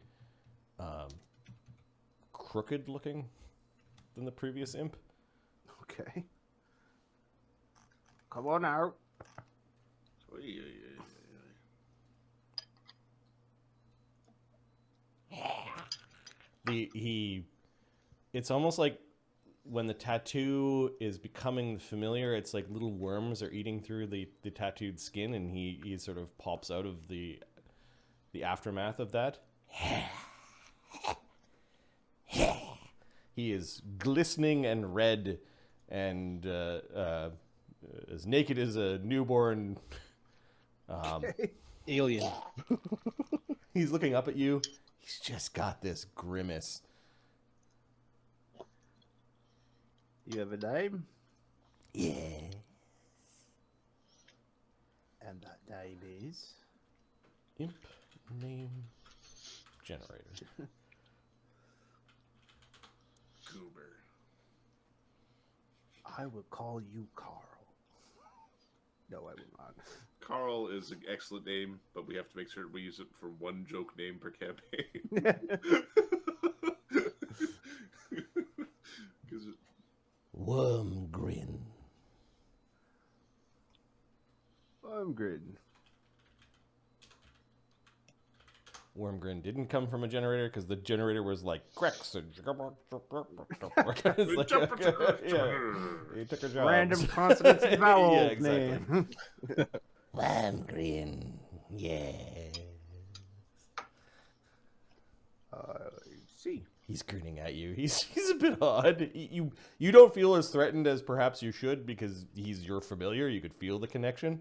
crooked looking than the previous imp. Okay. Come on out. It's almost like when the tattoo is becoming familiar, it's like little worms are eating through the tattooed skin, and he sort of pops out of the aftermath of that. He is glistening and red and as naked as a newborn. Alien. He's looking up at you. He's just got this grimace. You have a name? Yeah. And that name is? Imp name generator. Goober. I will call you Carl. No, I will not. Carl is an excellent name, but we have to make sure we use it for one joke name per campaign. Wormgrin. Wormgrin. Wormgrin didn't come from a generator because the generator was like Grex. It's like, yeah, he took a job. Random consonants and vowel Yeah, exactly. name. Wormgrin. Yeah. See. He's grinning at you. He's a bit odd. You don't feel as threatened as perhaps you should because he's your familiar. You could feel the connection.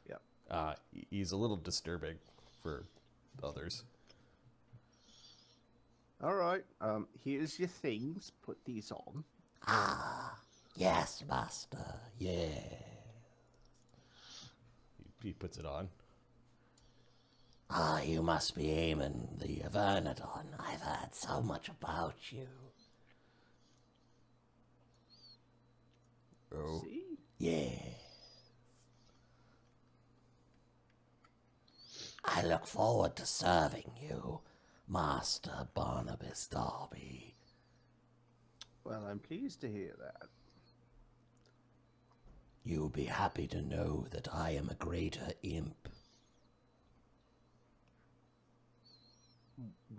Yeah. He's a little disturbing for others. All right. Here's your things. Put these on. Ah, yes, master. Yeah. He puts it on. Ah, you must be Eamon the Avernadon. I've heard so much about you. Oh. See? Yeah. I look forward to serving you, Master Barnabas Darby. Well, I'm pleased to hear that. You'll be happy to know that I am a greater imp.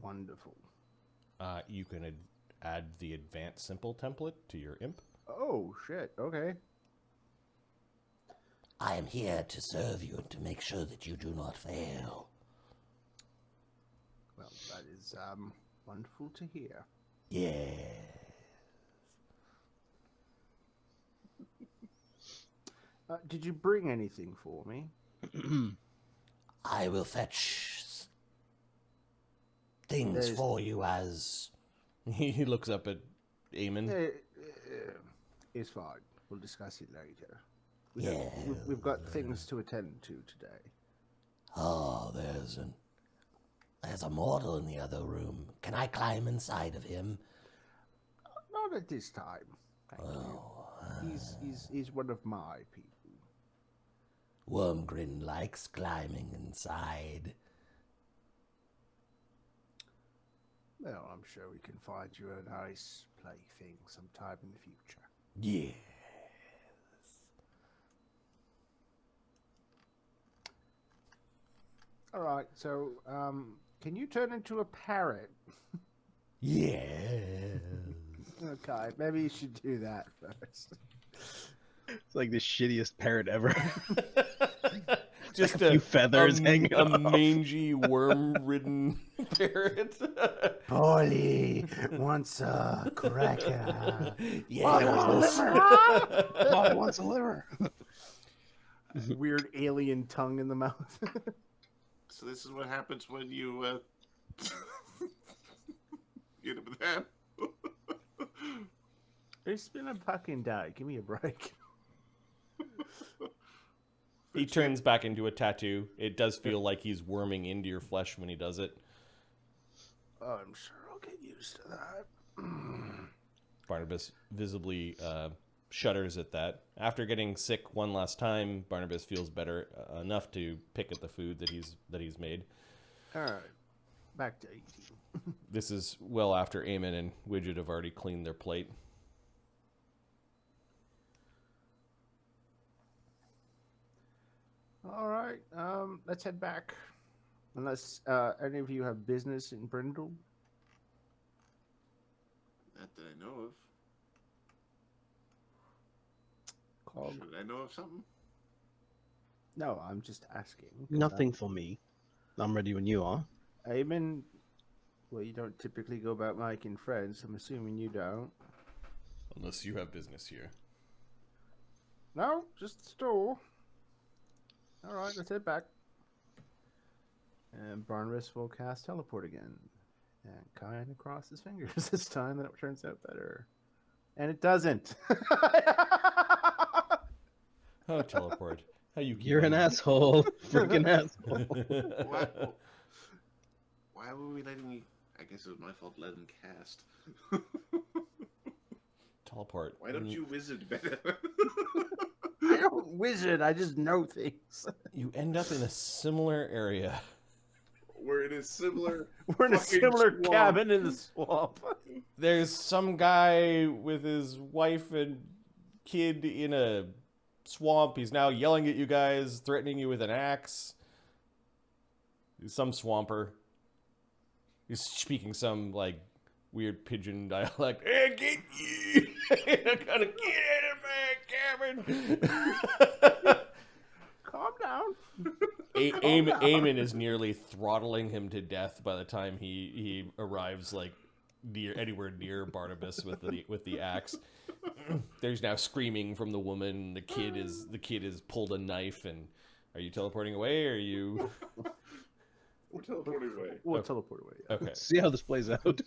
Wonderful. You can add the advanced simple template to your imp. Oh, shit. Okay. I am here to serve you and to make sure that you do not fail. Well, that is wonderful to hear. Yeah. Did you bring anything for me? I will fetch things for you as... He looks up at Eamon. It's fine. We'll discuss it later. Yeah. We've got things to attend to today. Oh, there's a mortal in the other room. Can I climb inside of him? Not at this time. Thank you. He's one of my people. Wormgrin likes climbing inside. Well, I'm sure we can find you a nice plaything sometime in the future. Yeah. All right, so can you turn into a parrot? Yeah. Okay, maybe you should do that first. It's like the shittiest parrot ever. Just a few feathers hanging a off. mangy, worm-ridden parrot. Polly wants a cracker. Yeah. Molly wants a liver. Weird alien tongue in the mouth. So this is what happens when you get him that. It's been a fucking day. Give me a break. He turns back into a tattoo. It does feel like he's worming into your flesh when he does it. I'm sure I'll get used to that. Barnabas visibly shudders at that. After getting sick one last time, Barnabas feels better enough to pick at the food that he's made. All right, back to eating. This is well after Eamon and Widget have already cleaned their plate. All right, let's head back. Unless any of you have business in Brindle. Not that I know of. Cog. Should I know of something? No, I'm just asking. 'Cause Nothing for me. I'm ready when you are. Eamon, well, you don't typically go about making friends. I'm assuming you don't. Unless you have business here. No, just the store. All right, let's head back. And Barnabas will cast teleport again. And kind of cross his fingers this time that it turns out better. And it doesn't. Oh, teleport. How you keep You're an on- asshole. Freaking asshole. Why were we letting you... I guess it was my fault to let him cast. Teleport. Why don't you wizard better? I don't wizard, I just know things. You end up in a similar area. We're in a similar... We're in a fucking similar swamp. cabin in the swamp. There's some guy with his wife and kid in a swamp. He's now yelling at you guys, threatening you with an axe. He's some swamper. He's speaking some, like, weird pigeon dialect. Hey, get you! I gotta get out of my cabin! Calm down. Eamon is nearly throttling him to death by the time he arrives, like, anywhere near Barnabas with the axe. There's now screaming from the woman. The kid is pulled a knife. And are you teleporting away? Or are you? We're teleporting away. We'll teleport away. Yeah. Okay. See how this plays out.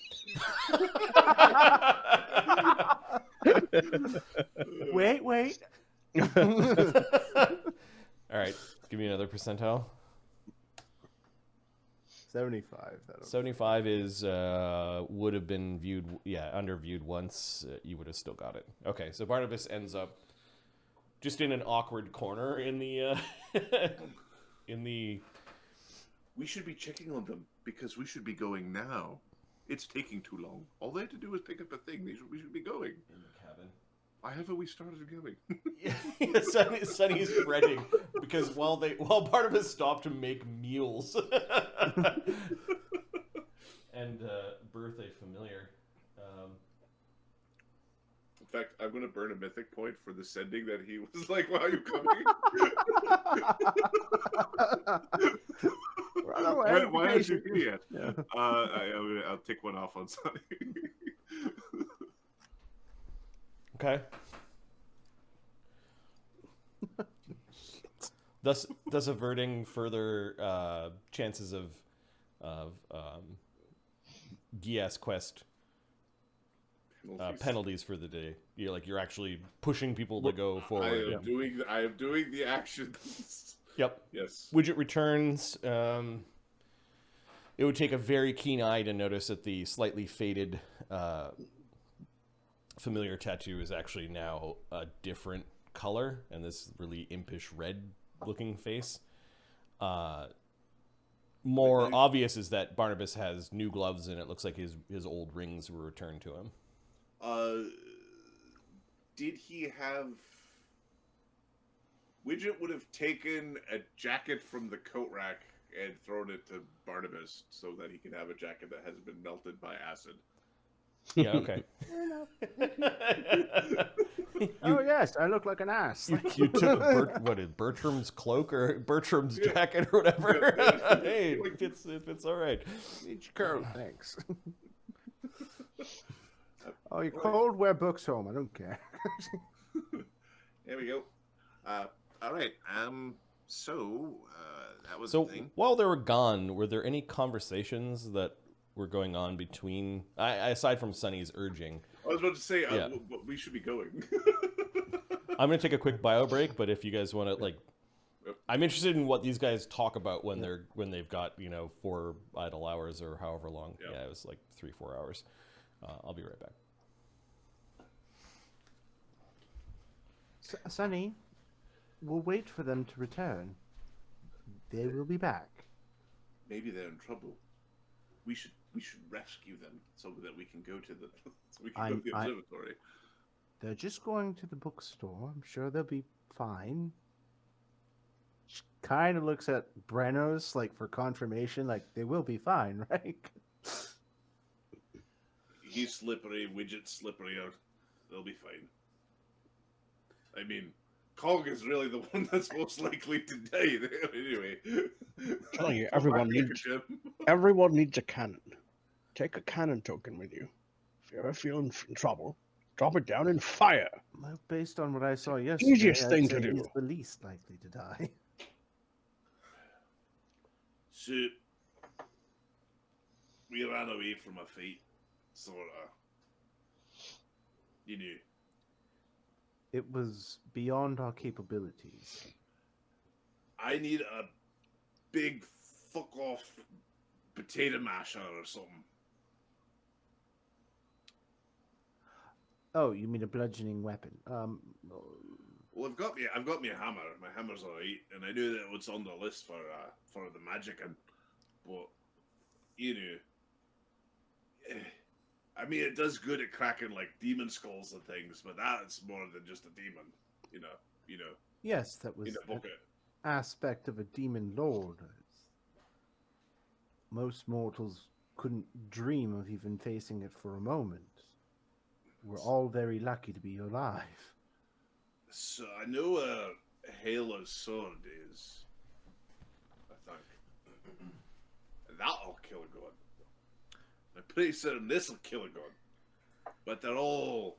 Wait. All right. Give me another percentile. 75. 75 is would have been viewed, underviewed once. You would have still got it. Okay, so Barnabas ends up just in an awkward corner in the in the. We should be checking on them because we should be going now. It's taking too long. All they have to do is pick up a thing. We should be going. In the cabin. Why haven't we started going? Sonny's fretting because while Barnabas stopped to make meals and birth a familiar. In fact, I'm going to burn a mythic point for the sending that he was like, "Why are you coming?" Run away. Why aren't you here yet? Yeah. I'll take one off on Sonny. Okay. Thus averting further chances of Gias quest penalties for the day. You're actually pushing people to go forward. I am doing the actions. Yep. Yes. Widget returns. It would take a very keen eye to notice that the slightly faded familiar tattoo is actually now a different color, and this really impish red looking face. more obvious is that Barnabas has new gloves, and it looks like his old rings were returned to him. Did he have... Widget would have taken a jacket from the coat rack and thrown it to Barnabas so that he can have a jacket that has been melted by acid. Yeah, okay. Oh yes, I look like an ass. You took Bertram's cloak or Bertram's jacket or whatever. Hey, it's all right. Each coat, thanks. Oh, you're cold? Wear books home. I don't care. There we go. All right. So that was So the thing. while they were gone, were there any conversations that were going on between, aside from Sunny's urging? I was about to say, Yeah. we should be going. I'm going to take a quick bio break, but if you guys want to, like, I'm interested in what these guys talk about when they've got, 4 idle hours or however long. Yeah, it was like 3-4 hours. I'll be right back. Sunny, we'll wait for them to return. They will be back. Maybe they're in trouble. We should rescue them so that we can go to the observatory. They're just going to the bookstore. I'm sure they'll be fine. She kind of looks at Brennos like for confirmation, like they will be fine, right? He's slippery, Widget's slipperier. They'll be fine. I mean, Cog is really the one that's most likely to die there anyway. Telling you, everyone needs a cannon. Take a cannon token with you. If you ever feel in trouble, drop it down and fire. Well, based on what I saw yesterday, Easiest thing I'd to say do. he's the least likely to die. So, we ran away from a fight, sorta. You knew. It was beyond our capabilities. I need a big fuck-off potato masher or something. Oh, you mean a bludgeoning weapon? Well, I've got me a hammer. My hammer's alright, and I knew that it was on the list for the magician, but I mean, it does good at cracking like demon skulls and things, but that's more than just a demon, you know. Yes, that was In a an bucket. aspect of a demon lord. Most mortals couldn't dream of even facing it for a moment. We're all very lucky to be alive. So I know Hela's sword is, I think. That'll kill a god. I'm pretty certain this'll kill a god. But they're all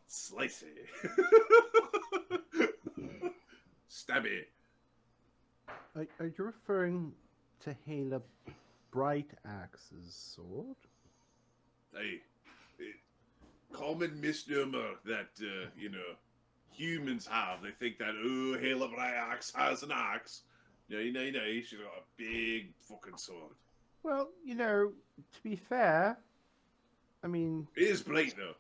slicey. Stabby. Are you referring to Hela Bright Axe's sword? Hey, common misnomer that, humans have. They think that, oh, Hela Bryax has an axe. No, she's got a big fucking sword. Well, to be fair, I mean... It is bright, though.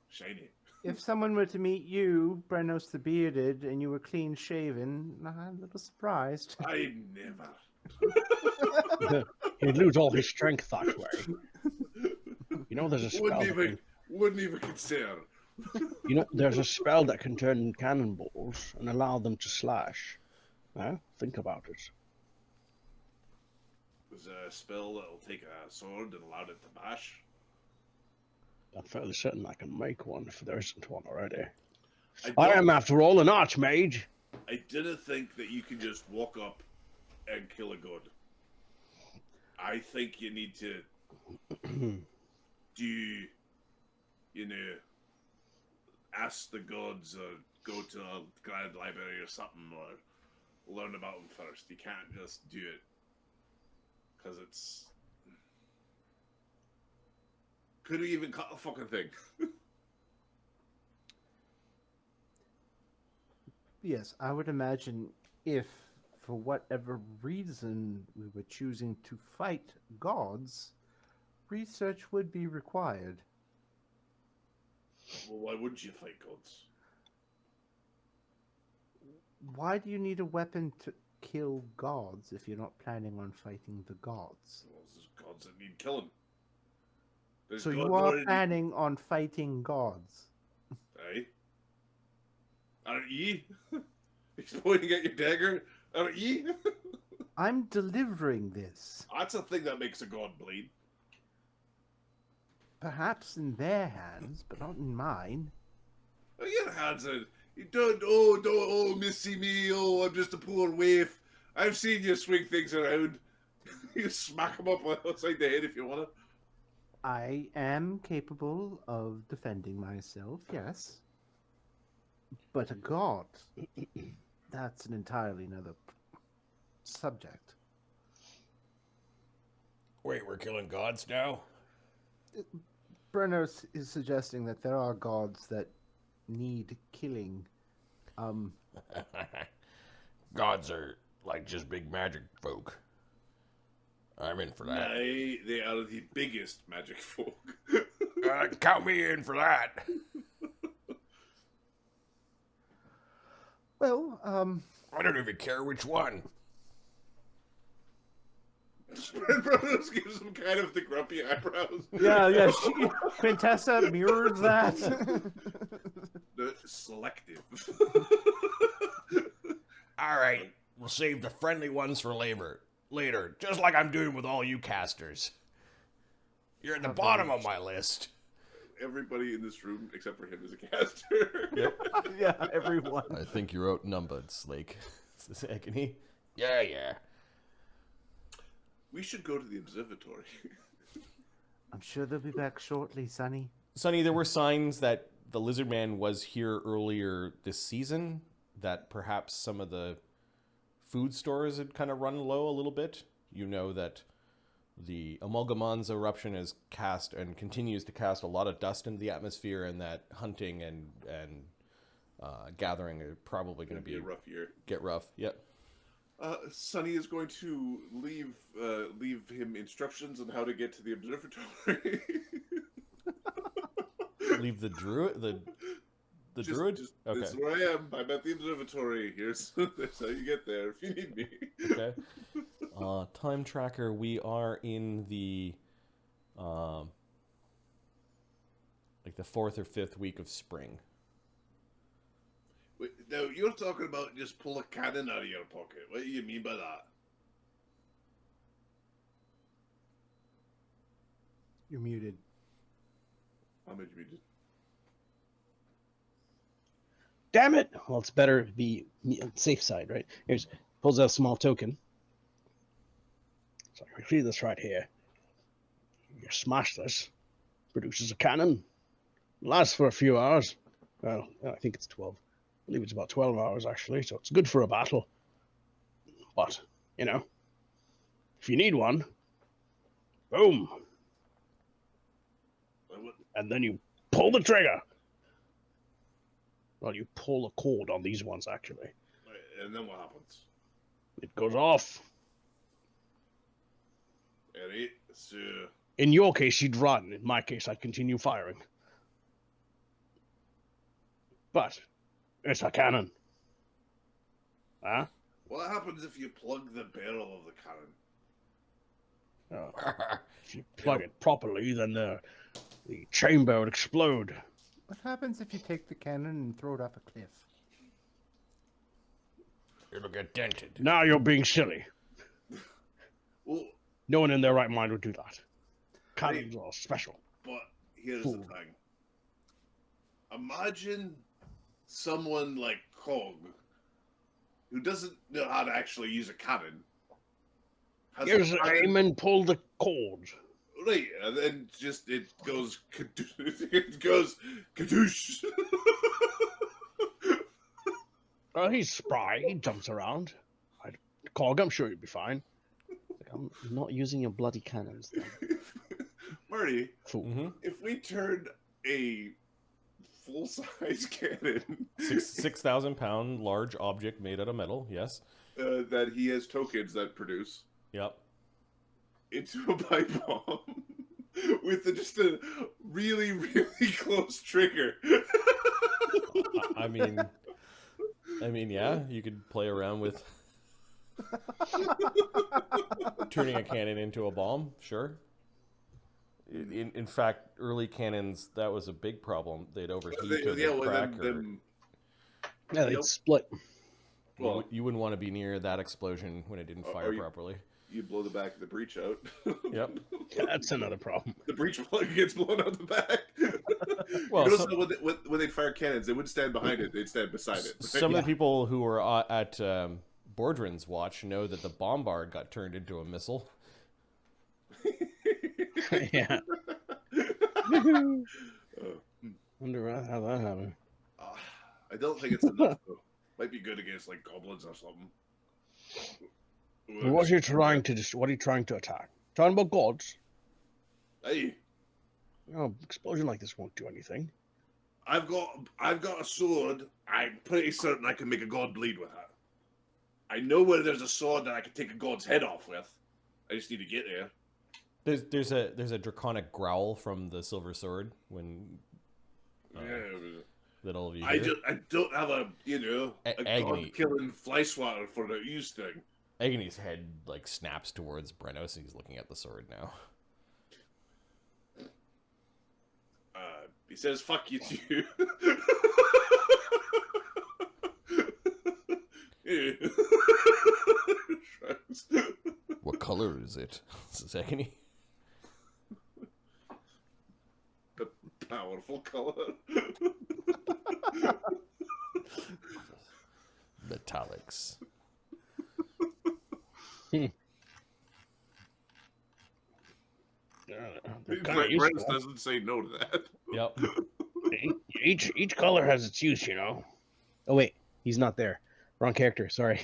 Shiny. If someone were to meet you, Brennos the Bearded, and you were clean-shaven, I'm a little surprised. I never. He'd lose all his strength that way. There's a spell. Wouldn't even consider. There's a spell that can turn cannonballs and allow them to slash. Think about it. There's a spell that'll take a sword and allow it to bash. I'm fairly certain I can make one if there isn't one already. I am, after all, an archmage. I didn't think that you can just walk up and kill a god. I think you need to do, ask the gods or go to a grand library or something or learn about them first. You can't just do it. Because it's... Could we even cut the fucking thing? Yes, I would imagine if, for whatever reason, we were choosing to fight gods, research would be required. Well, why wouldn't you fight gods? Why do you need a weapon to... kill gods if you're not planning on fighting the gods. Well, there's gods that need killing. There's So gods you are already- planning on fighting gods. Aye. Aren't ye? He's pointing at your dagger. Aren't ye? I'm delivering this. That's a thing that makes a god bleed. Perhaps in their hands, but not in mine. Oh, your hands are... You don't, missy me, I'm just a poor waif. I've seen you swing things around. You smack them up outside the head if you want to. I am capable of defending myself, yes. But a god, that's an entirely another subject. Wait, we're killing gods now? Brenner is suggesting that there are gods that need killing. Gods are like just big magic folk. I'm in for that. Aye, they are the biggest magic folk. Count me in for that. Well, I don't even care which one. Barnabus gives him kind of the grumpy eyebrows. yeah, Quintessa mirrored that. The selective. All right, we'll save the friendly ones for later, just like I'm doing with all you casters. You're at the bottom of my list. Everybody in this room, except for him, is a caster. Yeah, everyone. I think you're outnumbered, Slake. Says Agony. Yeah. We should go to the observatory. I'm sure they'll be back shortly, Sonny. Sonny, there were signs that the Lizard Man was here earlier this season, that perhaps some of the food stores had kind of run low a little bit. You know that the Amalgaman's eruption has cast and continues to cast a lot of dust into the atmosphere, and that hunting and gathering are probably going to be a rough year. Get rough. Yep. Sonny is going to leave him instructions on how to get to the observatory. Leave the druid. The druid. Okay. This is where I am. I'm at the observatory. Here's how you get there if you need me. Okay. Time tracker. We are in the like the 4th or 5th week of spring. Wait, now you're talking about just pull a cannon out of your pocket. What do you mean by that? You're muted. I'm muted. Damn it! Well, it's better to be on the safe side, right? Here's pulls out a small token. So I can see this right here. You smash this, produces a cannon. Lasts for a few hours. Well, I think it's 12. I believe it's about 12 hours actually, so it's good for a battle. But, if you need one, boom. And then you pull the trigger. Well, you pull a cord on these ones, actually. And then what happens? It goes off. Alright, so... In your case, you'd run. In my case, I'd continue firing. But it's a cannon. Huh? What happens if you plug the barrel of the cannon? If you plug it properly, then the chamber would explode. What happens if you take the cannon and throw it off a cliff? It'll get dented. Now you're being silly. Well, No one in their right mind would do that. Cannons are special. but here's Fool. the thing. Imagine someone like Krog, who doesn't know how to actually use a cannon. has a Here's cannon- aim and pull the cord. Right, and then just it goes kadoosh. Oh, he's spry. He jumps around. Cog, I'm sure he'd be fine. I'm not using your bloody cannons. Then. Marty, Fool. Mm-hmm. if we turned a full-size cannon 6,000 pound large object made out of metal. Yes. that he has tokens that produce Yep. into a pipe bomb with just a really, really close trigger. I mean, yeah, you could play around with Turning a cannon into a bomb, sure. In fact, early cannons, that was a big problem. They'd overheat or they'd crack. Yeah, they'd split. Well, You wouldn't want to be near that explosion when it didn't fire properly. You blow the back of the breech out. Yep. That's another problem. The breech plug gets blown out the back. Well, you know, when they fire cannons, they wouldn't stand behind it; they'd stand beside it. Right? Some of the people who were at Bordrin's watch know that the bombard got turned into a missile. Yeah. Wonder how that happened. I don't think it's enough. Though. Might be good against like goblins or something. What are you trying to What are you trying to attack? Talking about gods? Hey, Oh, explosion like this won't do anything. I've got a sword. I'm pretty certain I can make a god bleed with it. I know where there's a sword that I can take a god's head off with. I just need to get there. There's a draconic growl from the silver sword when that all of you hear. I don't have a Agony. god killing fly swatter for the use thing. Agony's head like snaps towards Brenos, and he's looking at the sword now. He says, "Fuck you too." What color is it? Says Agony. The powerful color. Metallics. Brent doesn't say no to that. Yep. Each color has its use, you know. Oh wait, he's not there. Wrong character. Sorry.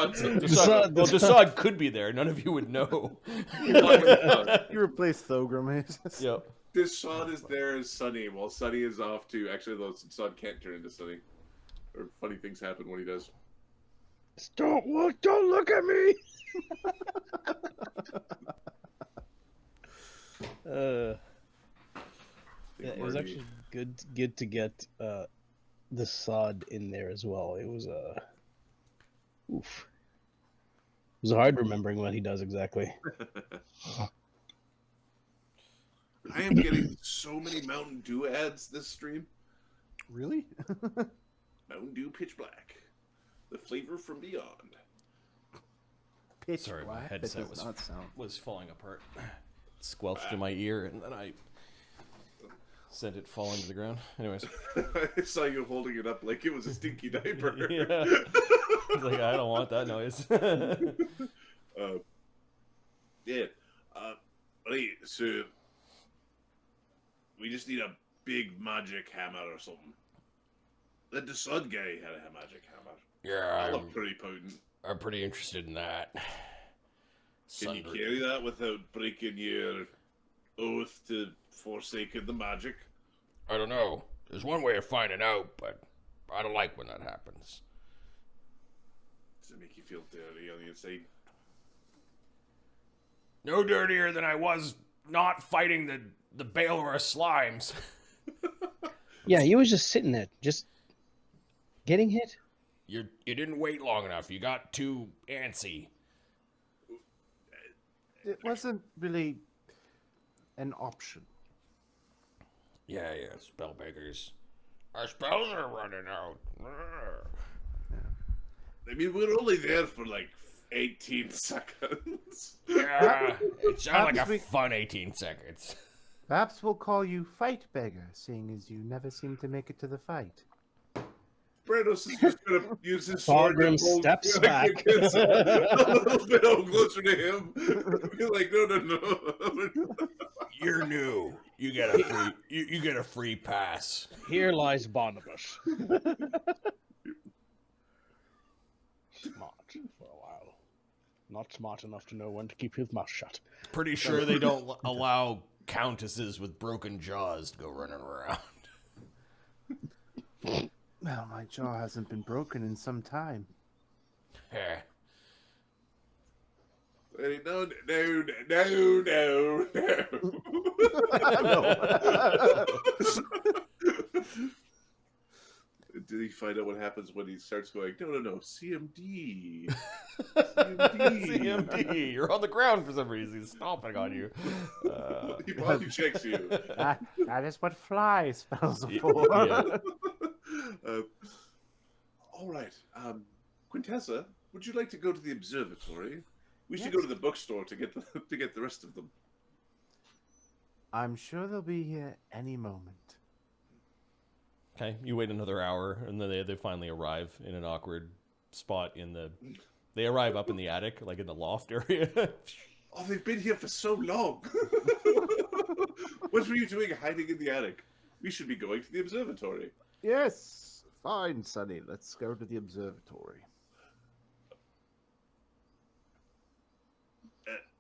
Desaad could be there. None of you would know. You replaced Thogrim. Yep. Desaad is there as Sunny, while Sunny is off to. Actually, though, Desaad can't turn into Sunny. Or funny things happen when he does. Don't look at me. It was actually good to get the sod in there as well. It was oof. It was hard remembering what he does exactly. I am getting so many Mountain Dew ads this stream. Really? Mountain Dew Pitch Black, the flavor from beyond. Pitch Sorry, my black? headset That does not sound. was falling apart. It squelched in my ear, and then I sent it falling to the ground. Anyways. I saw you holding it up like it was a stinky diaper. Yeah. I was like, I don't want that noise. Yeah. Right, so we just need a big magic hammer or something. The Desaad guy had a magic hammer. Yeah, That looked pretty potent. I'm pretty interested in that. Can you carry that without breaking your oath to forsaken the magic? I don't know. There's one way of finding out, but I don't like when that happens. Does it make you feel dirty on the inside? No dirtier than I was not fighting the Balor of Slimes. Yeah, he was just sitting there, just getting hit. You didn't wait long enough. You got too antsy. It wasn't really an option. Yeah, spellbeggars. Our spells are running out. I mean, we're only there for like 18 seconds. Yeah, it sounded like a Perhaps fun 18 seconds. Perhaps we'll call you Fight Beggar, seeing as you never seem to make it to the fight. Brandos is just going to use his sword. Fargrim to hold- steps like, back. it gets a little bit closer to him. Be like, no. You're new. You get a free. You get a free pass. Here lies Barnabus. Smart for a while. Not smart enough to know when to keep his mouth shut. Pretty sure they don't allow countesses with broken jaws to go running around. Well, my jaw hasn't been broken in some time. Heh. Hey, no. did he find out what happens when he starts going, no, CMD. CMD. CMD. You're on the ground for some reason. He's stomping on you. He body checks you. That is what fly spells are Yeah. for. All right. Quintessa, would you like to go to the observatory? We should go to the bookstore to get the rest of them. I'm sure they'll be here any moment. Okay, you wait another hour, and then they finally arrive in an awkward spot in the... They arrive up in the attic, like in the loft area. Oh, they've been here for so long. What were you doing hiding in the attic? We should be going to the observatory. Yes, fine, Sonny. Let's go to the observatory.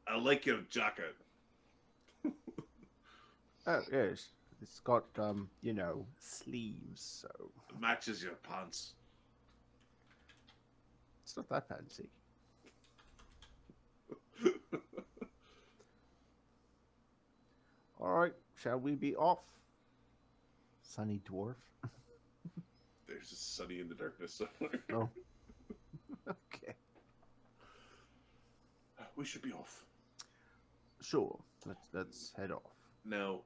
I like your jacket. Oh, yes. It's got, sleeves, so It matches your pants. it's not that fancy. All right, shall we be off? Sunny dwarf. There's a sunny in the darkness somewhere. Oh. Okay. We should be off. Sure. Let's head off. Now,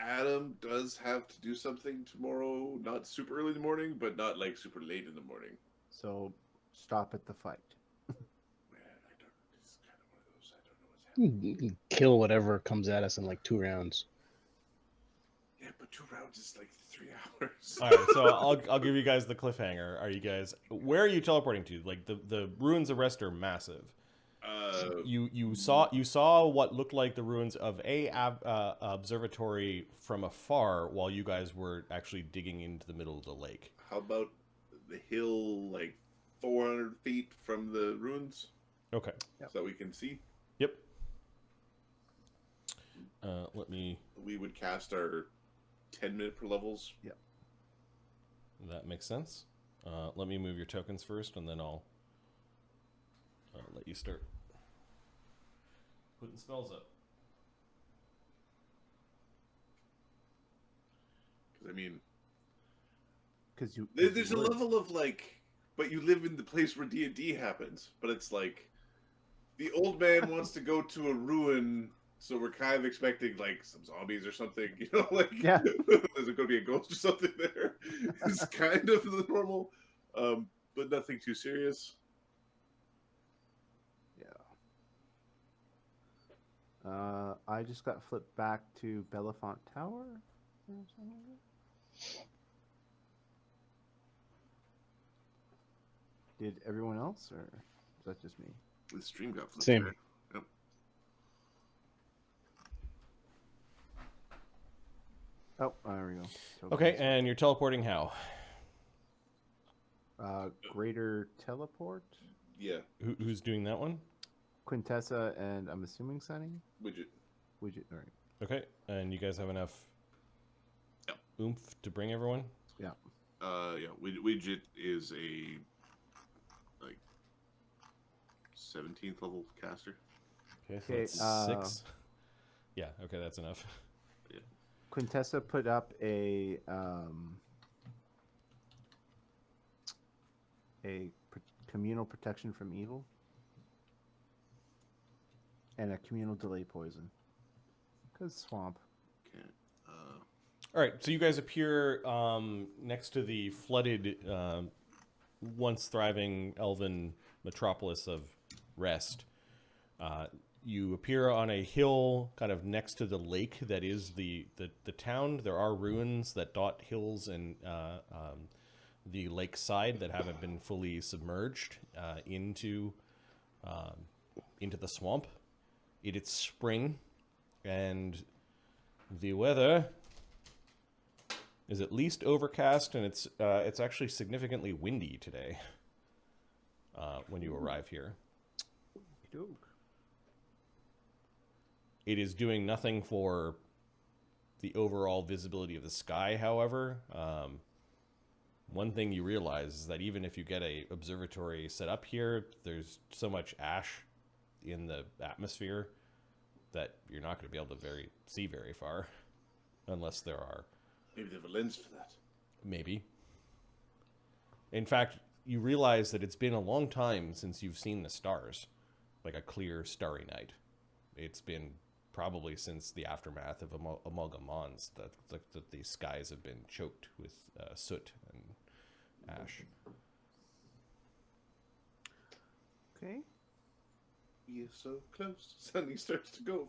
Adam does have to do something tomorrow, not super early in the morning, but not like super late in the morning. So stop at the fight. Man, I don't know. This is kind of one of those. I don't know what's happening. You can kill whatever comes at us in like 2 rounds. Yeah, but 2 rounds is like 3 hours. All right, so I'll give you guys the cliffhanger. Are you guys... Where are you teleporting to? Like, the ruins of Rest are massive. You saw what looked like the ruins of a observatory from afar while you guys were actually digging into the middle of the lake. How about the hill like 400 feet from the ruins Okay. so that we can see? Yep. Let me... We would cast our 10-minute per levels. Yep. That makes sense. Let me move your tokens first, and then I'll let you start putting spells up. Because I mean, Because there's a level of like, but you live in the place where D&D happens. But it's like, the old man wants to go to a ruin, so we're kind of expecting like some zombies or something. You know, like Yeah. there's going to be a ghost or something there. It's kind of the normal, but nothing too serious. I just got flipped back to Bellefonte Tower. Did everyone else, or is that just me? The stream got flipped. Same. There. Yep. Oh, there we go. Okay, and you're teleporting how? Greater teleport. Yeah. Who's doing that one? Quintessa and I'm assuming Sunny. Widget. Widget. All right. Okay, and you guys have enough oomph to bring everyone? Yeah. Yeah. Widget is a like 17th level caster. Okay, so Okay, that's 6. Yeah, okay, that's enough. Quintessa put up a communal protection from evil and a communal delay poison. Cause swamp. Okay. All right, so you guys appear next to the flooded, once thriving elven metropolis of Rest. You appear on a hill kind of next to the lake that is the town. There are ruins that dot hills and the lake side that haven't been fully submerged into the swamp. It's spring, and the weather is at least overcast, and it's actually significantly windy today when you arrive here. It is doing nothing for the overall visibility of the sky, however. One thing you realize is that even if you get a observatory set up here, there's so much ash in the atmosphere that you're not going to be able to see very far unless there are... Maybe they have a lens for that. Maybe. In fact, you realize that it's been a long time since you've seen the stars, like a clear, starry night. It's been probably since the aftermath of Amalgam Mons that the skies have been choked with soot and ash. Okay. You're so close. Sunny starts to go.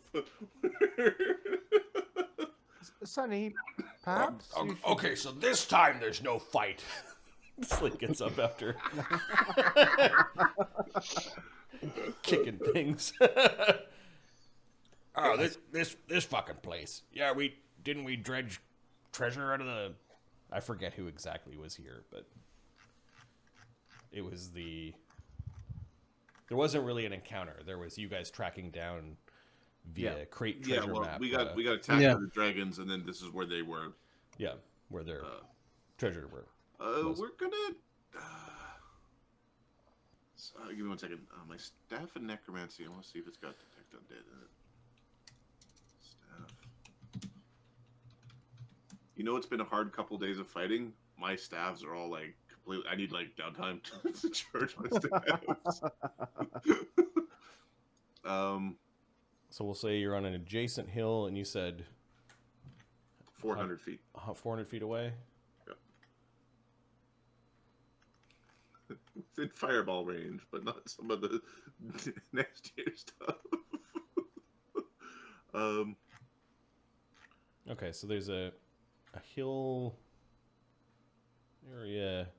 Sonny, perhaps you should... Okay, so this time there's no fight. Slick gets up after kicking things. Oh, this fucking place. Yeah, we dredge treasure out of the... I forget who exactly was here, but it was the... There wasn't really an encounter. There was you guys tracking down via crate treasure Yeah, well, map. we got attacked by the dragons, and then this is where they were. Yeah, where their treasure were. We're gonna. Give me 1 second. My staff and necromancy. I want to see if it's got detect undead in it. Staff. You know, it's been a hard couple days of fighting. My staffs are all like completely. I need like downtime to charge my staffs. So we'll say you're on an adjacent hill, and you said 400 feet. 400 feet away. Within fireball range, but not some of the next year stuff. Okay, so there's a hill area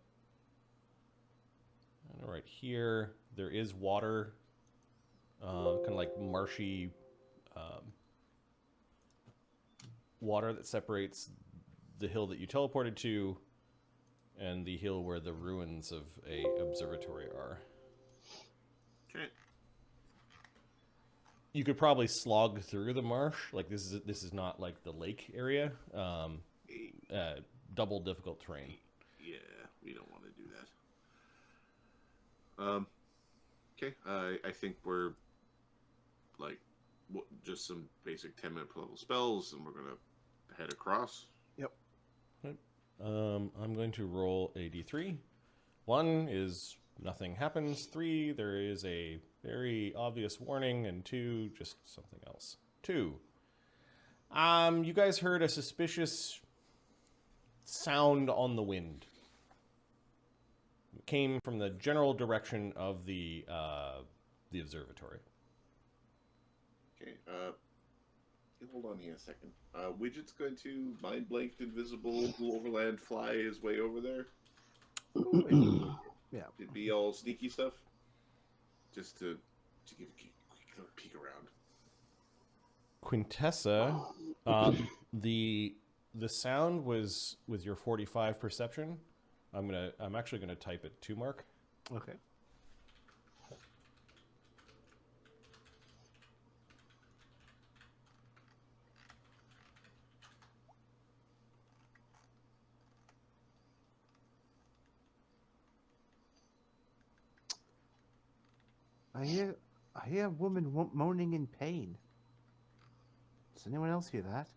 right here. There is water, kind of like marshy water that separates the hill that you teleported to and the hill where the ruins of a observatory are. Okay. You could probably slog through the marsh. Like this is not like the lake area. Double difficult terrain. Yeah, we don't want to do that. Okay, I think we're like just some basic 10-minute level spells, and we're gonna head across. Yep. Okay. I'm going to roll a d3. 1 is nothing happens. 3, there is a very obvious warning, and 2, just something else. 2. You guys heard a suspicious sound on the wind. It came from the general direction of the observatory. Okay, hold on here a second. Widget's going to mind blanked invisible overland fly his way over there. Yeah. It'd be all sneaky stuff. Just to give a quick little peek around. Quintessa, the sound was with your 45 perception. I'm actually gonna type it to Mark. Okay. I hear a woman moaning in pain. Does anyone else hear that?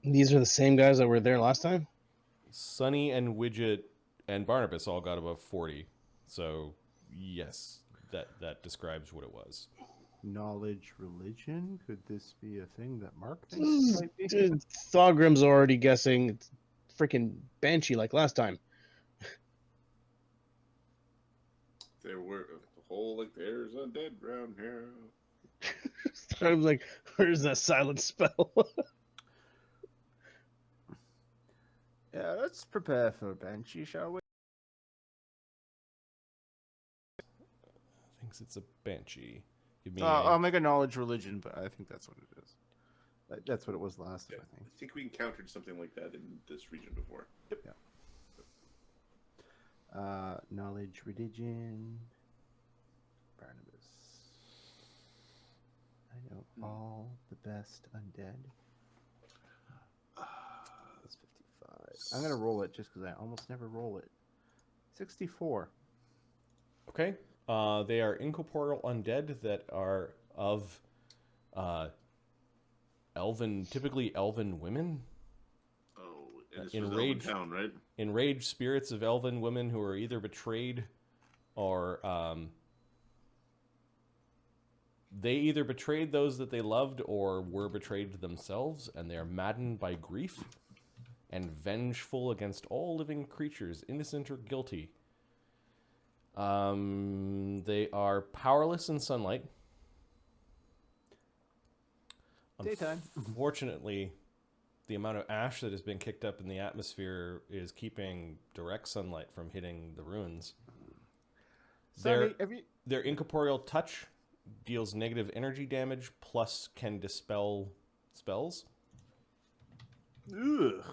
These are the same guys that were there last time? Sunny and Widget and Barnabus all got above 40. So, yes, that describes what it was. Knowledge religion? Could this be a thing that Mark thinks it might be? Dude, Thogrim's already guessing it's freaking Banshee like last time. There were the whole like there's a dead round here. I was like, where's that silent spell? Yeah, let's prepare for Banshee, shall we? Thinks it's a banshee. Give me I'll make a knowledge religion, but I think that's what it is. That's what it was last time, I think. I think we encountered something like that in this region before. Yeah. Knowledge religion. Barnabus. I know all the best undead. That's 55. I'm gonna roll it just because I almost never roll it. 64. Okay. They are incorporeal undead that are of typically elven women. Oh, And this was Elven Town, right? Enraged spirits of elven women who are either betrayed or they either betrayed those that they loved or were betrayed themselves, and they are maddened by grief and vengeful against all living creatures, innocent or guilty. They are powerless in sunlight. Daytime. Unfortunately, the amount of ash that has been kicked up in the atmosphere is keeping direct sunlight from hitting the ruins. Sonny, Their incorporeal touch deals negative energy damage plus can dispel spells. Ugh.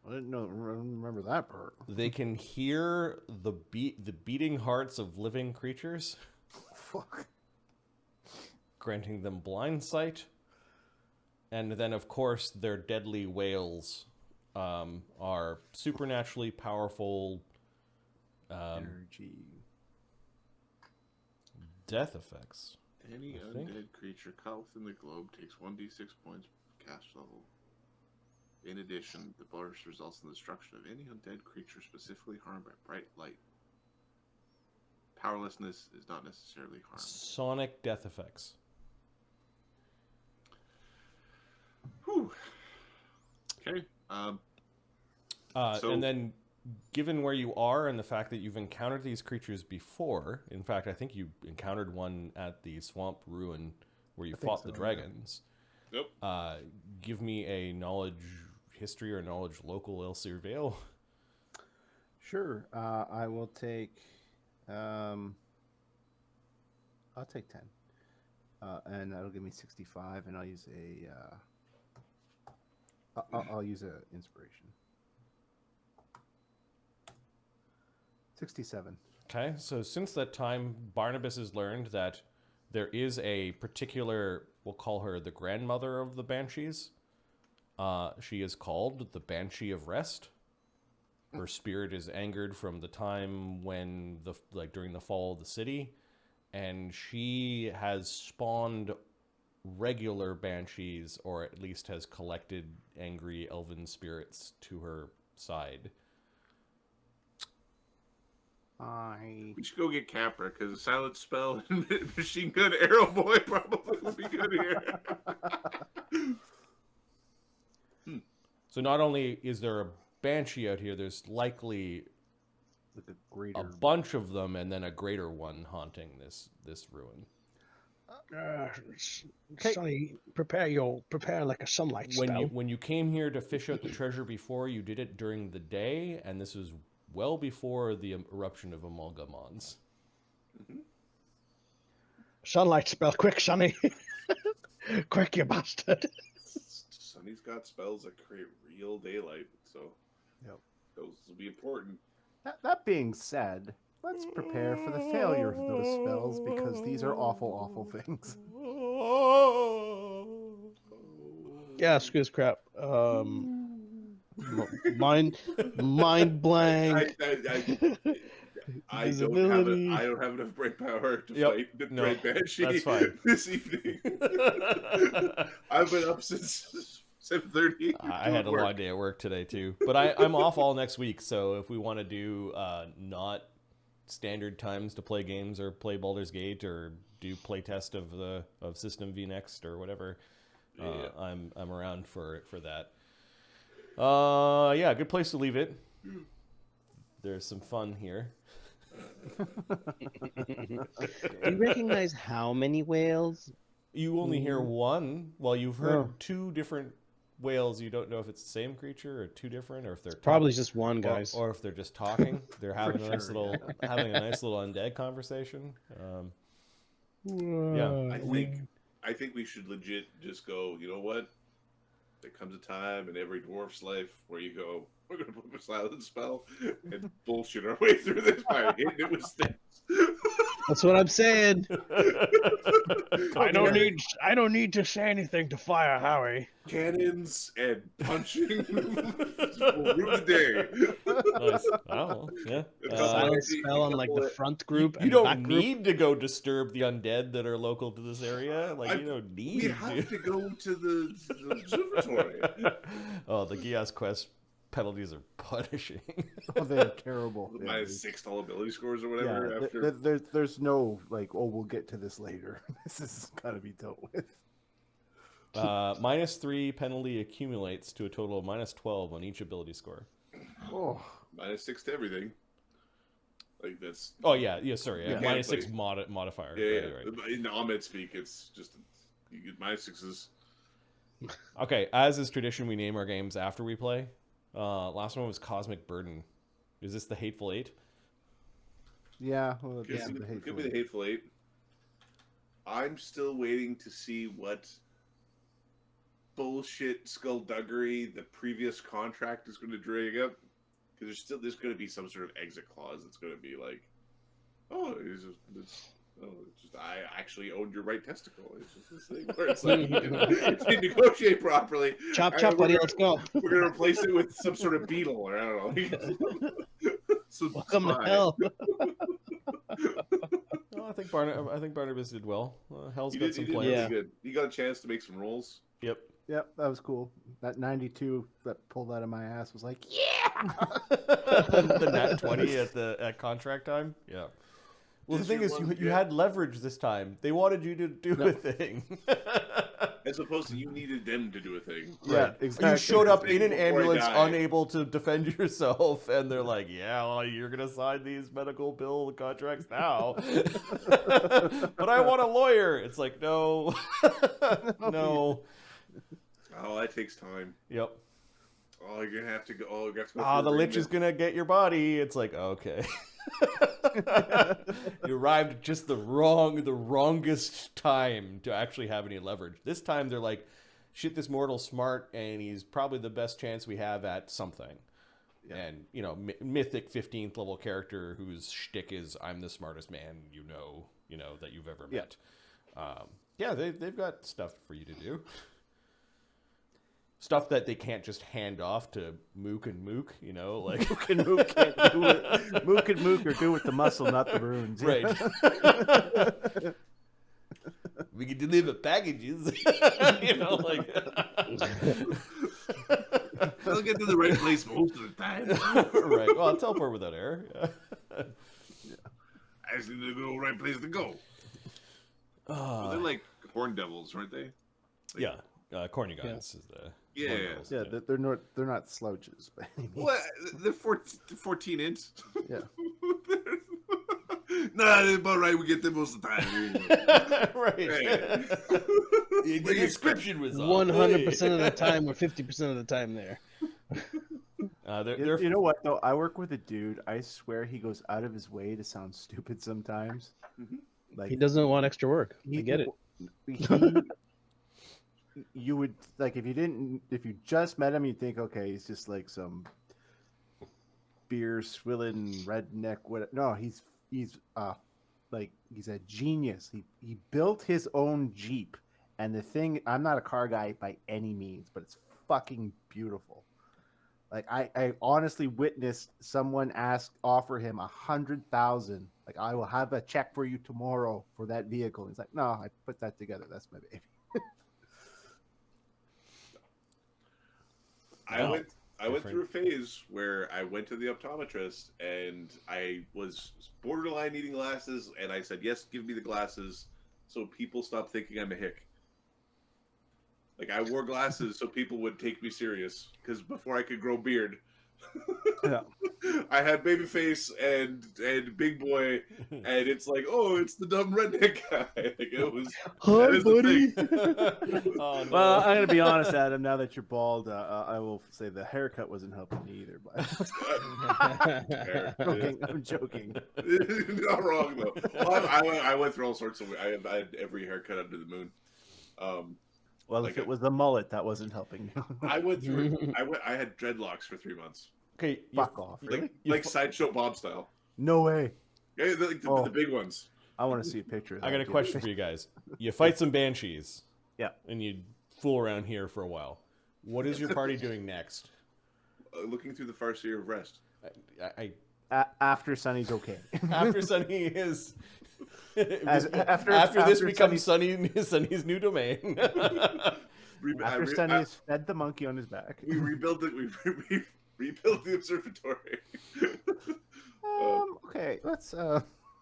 I didn't remember that part. They can hear the beating hearts of living creatures, Fuck. granting them blind sight. And then, of course, their deadly wails are supernaturally powerful Energy. death effects. Any I think. undead creature caught within the globe takes 1d6 points per cast level. In addition, the burst results in the destruction of any undead creature specifically harmed by bright light. Powerlessness is not necessarily harm. Sonic death effects. Whew. Okay. So- And then, given where you are and the fact that you've encountered these creatures before, in fact, I think you encountered one at the swamp ruin where you fought the so, yeah. dragons. Nope. Give me a knowledge history or knowledge local El Vale. Sure. I will take. I'll take 10, and that'll give me 65, and I'll use I'll use a inspiration. 67. Okay, so since that time, Barnabus has learned that there is a particular, we'll call her the grandmother of the Banshees. She is called the Banshee of Rest. Her spirit is angered from the time when during the fall of the city, and she has spawned regular banshees, or at least has collected angry elven spirits to her side. We should go get Capra because a silent spell and machine gun arrow boy probably would be good here. So not only is there a banshee out here, there's likely Like a greater. a bunch of them, and then a greater one haunting this ruin. Sonny, prepare like a sunlight spell. When you came here to fish out the treasure before, you did it during the day, and this was well before the eruption of Amalgamons. Sunlight spell, quick, Sonny. Quick, you bastard. Sonny's got spells that create real daylight, so Yep. those will be important. That being said, let's prepare for the failure of those spells because these are awful, awful things. Yeah, screw this crap. Mind blank. I don't Visibility. have enough brain power to Yep. fight the No, Great Banshee that's fine. this evening. I've been up since 7:30. I had a long day at work today too, but I'm off all next week. So if we want to do not standard times to play games or play Baldur's Gate or do play test of System V Next or whatever, I'm around for that. Yeah, good place to leave it. There's some fun here. Do you recognize how many whales? You only hear one. Well, you've heard two different whales. You don't know if it's the same creature or two different, or if they're Probably just one, guys. or if they're just talking. They're having a nice little undead conversation. Yeah, I think we should legit just go. You know what? There comes a time in every dwarf's life where you go, we're gonna put a silent spell and bullshit our way through this by hitting it with sticks. That's what I'm saying. I don't need to say anything to fire Howie. Cannons and punching will rule the day. nice. Oh, yeah. Silent spell on like the front group. You and don't back group. need to go disturb the undead that are local to this area. Like you don't need We have to go to the observatory. Oh, the Gias quest penalties are punishing. Oh, they're terrible. The Yeah, -6 all ability scores or whatever. yeah, After there's no like, oh, we'll get to this later. This is gotta be dealt with. -3 penalty accumulates to a total of -12 on each ability score. Oh, -6 to everything. Like that's. Oh yeah, sorry, Yeah. -6 modifier. Yeah, Right. In Ahmed speak, it's just you get -6s. Okay, as is tradition, we name our games after we play. Last one was Cosmic Burden. Is this the Hateful Eight? yeah. Well, Could yeah, be the the Hateful could be the Eight. Hateful Eight. I'm still waiting to see what bullshit skullduggery the previous contract is going to drag up, because there's going to be some sort of exit clause that's going to be like, I actually owned your right testicle. It's just this thing where it's like you didn't negotiate properly. Chop, All chop, right, buddy. Let's go. We're going to replace it with some sort of beetle, or I don't know. Some Welcome to spy. hell. Well, I think Barnabus did well. Hell's He got did, some he did plans. really Yeah. good. He got a chance to make some rolls. Yep. Yep, that was cool. That 92 that pulled out of my ass was like, yeah. The nat 20 at contract time. Yeah. Well, the Yes, thing you is, won, you yeah. had leverage this time. They wanted you to do a thing. As opposed to you needed them to do a thing. Yeah, exactly. You showed up in an Before I ambulance, die. unable to defend yourself, and they're like, "Yeah, well, you're gonna sign these medical bill contracts now." But I want a lawyer. It's like, no, no. Oh, that takes time. Yep. Oh, you're gonna have to go. Oh, you have to go. Ah, through the lich is agreement. gonna get your body. It's like, okay. You arrived at just the wrongest time to actually have any leverage. This time they're like, shit, this mortal's smart, and he's probably the best chance we have at something. Yeah. And, mythic 15th level character whose shtick is, I'm the smartest man that you've ever met. They've got stuff for you to do. Stuff that they can't just hand off to Mook and Mook, like... Mook and Mook can't do it. Mook and Mook are good with the muscle, not the runes. Right. We can deliver packages, like... They'll get to the right place most of the time. Right. Well, I'll teleport without error. Actually, they're the right place to go. Well, they're like horn devils, aren't they? Yeah. Cornugons is the... Yeah. horn devils, Yeah, they're not slouches by any means. What? They're 14 inch. Yeah. Nah, they're about right. We get them most of the time. Right. Hey. The description was off. 100% of the time or 50% of the time there. They're You know what though? I work with a dude. I swear he goes out of his way to sound stupid sometimes. Like He doesn't want extra work. I get it. You would like if you just met him, you'd think, okay, he's just like some beer swilling redneck. No, he's a genius. He built his own Jeep, and the thing. I'm not a car guy by any means, but it's fucking beautiful. Like I honestly witnessed someone offer him 100,000. Like, I will have a check for you tomorrow for that vehicle. He's like, no, I put that together. That's my baby. I went through a phase where I went to the optometrist and I was borderline needing glasses, and I said, yes, give me the glasses so people stop thinking I'm a hick. Like, I wore glasses so people would take me serious, because before I could grow beard, Yeah. I had baby face and big boy, and it's like, oh, it's the dumb redneck guy. Like, it was. Hi, that is the buddy. thing. Oh, no. Well, I'm gonna be honest, Adam. Now that you're bald, I will say the haircut wasn't helping me either. But I'm joking. Not wrong though. Well, I went through all sorts of. I had every haircut under the moon. Well, Like if it was the mullet, that wasn't helping you. I went through. I had dreadlocks for 3 months, Okay, Fuck off. Really? like Sideshow Bob style. No way. Yeah, Oh. the big ones. I want to see a picture of that. I got a dude. question for you guys. You fight some banshees. Yeah. And you fool around here for a while. What is your party doing next? Looking through the Farseer of Rest. After Sunny's okay. After Sunny is... after this becomes Sunny's new domain. After Sunny has fed the monkey on his back. We rebuilt it. We rebuild the observatory. Okay, let's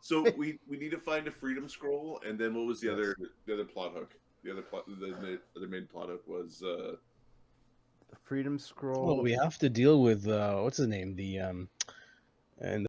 So we need to find a freedom scroll, and then what was the other plot hook? The other main plot hook was the freedom scroll. Well, we have to deal with what's his name? The and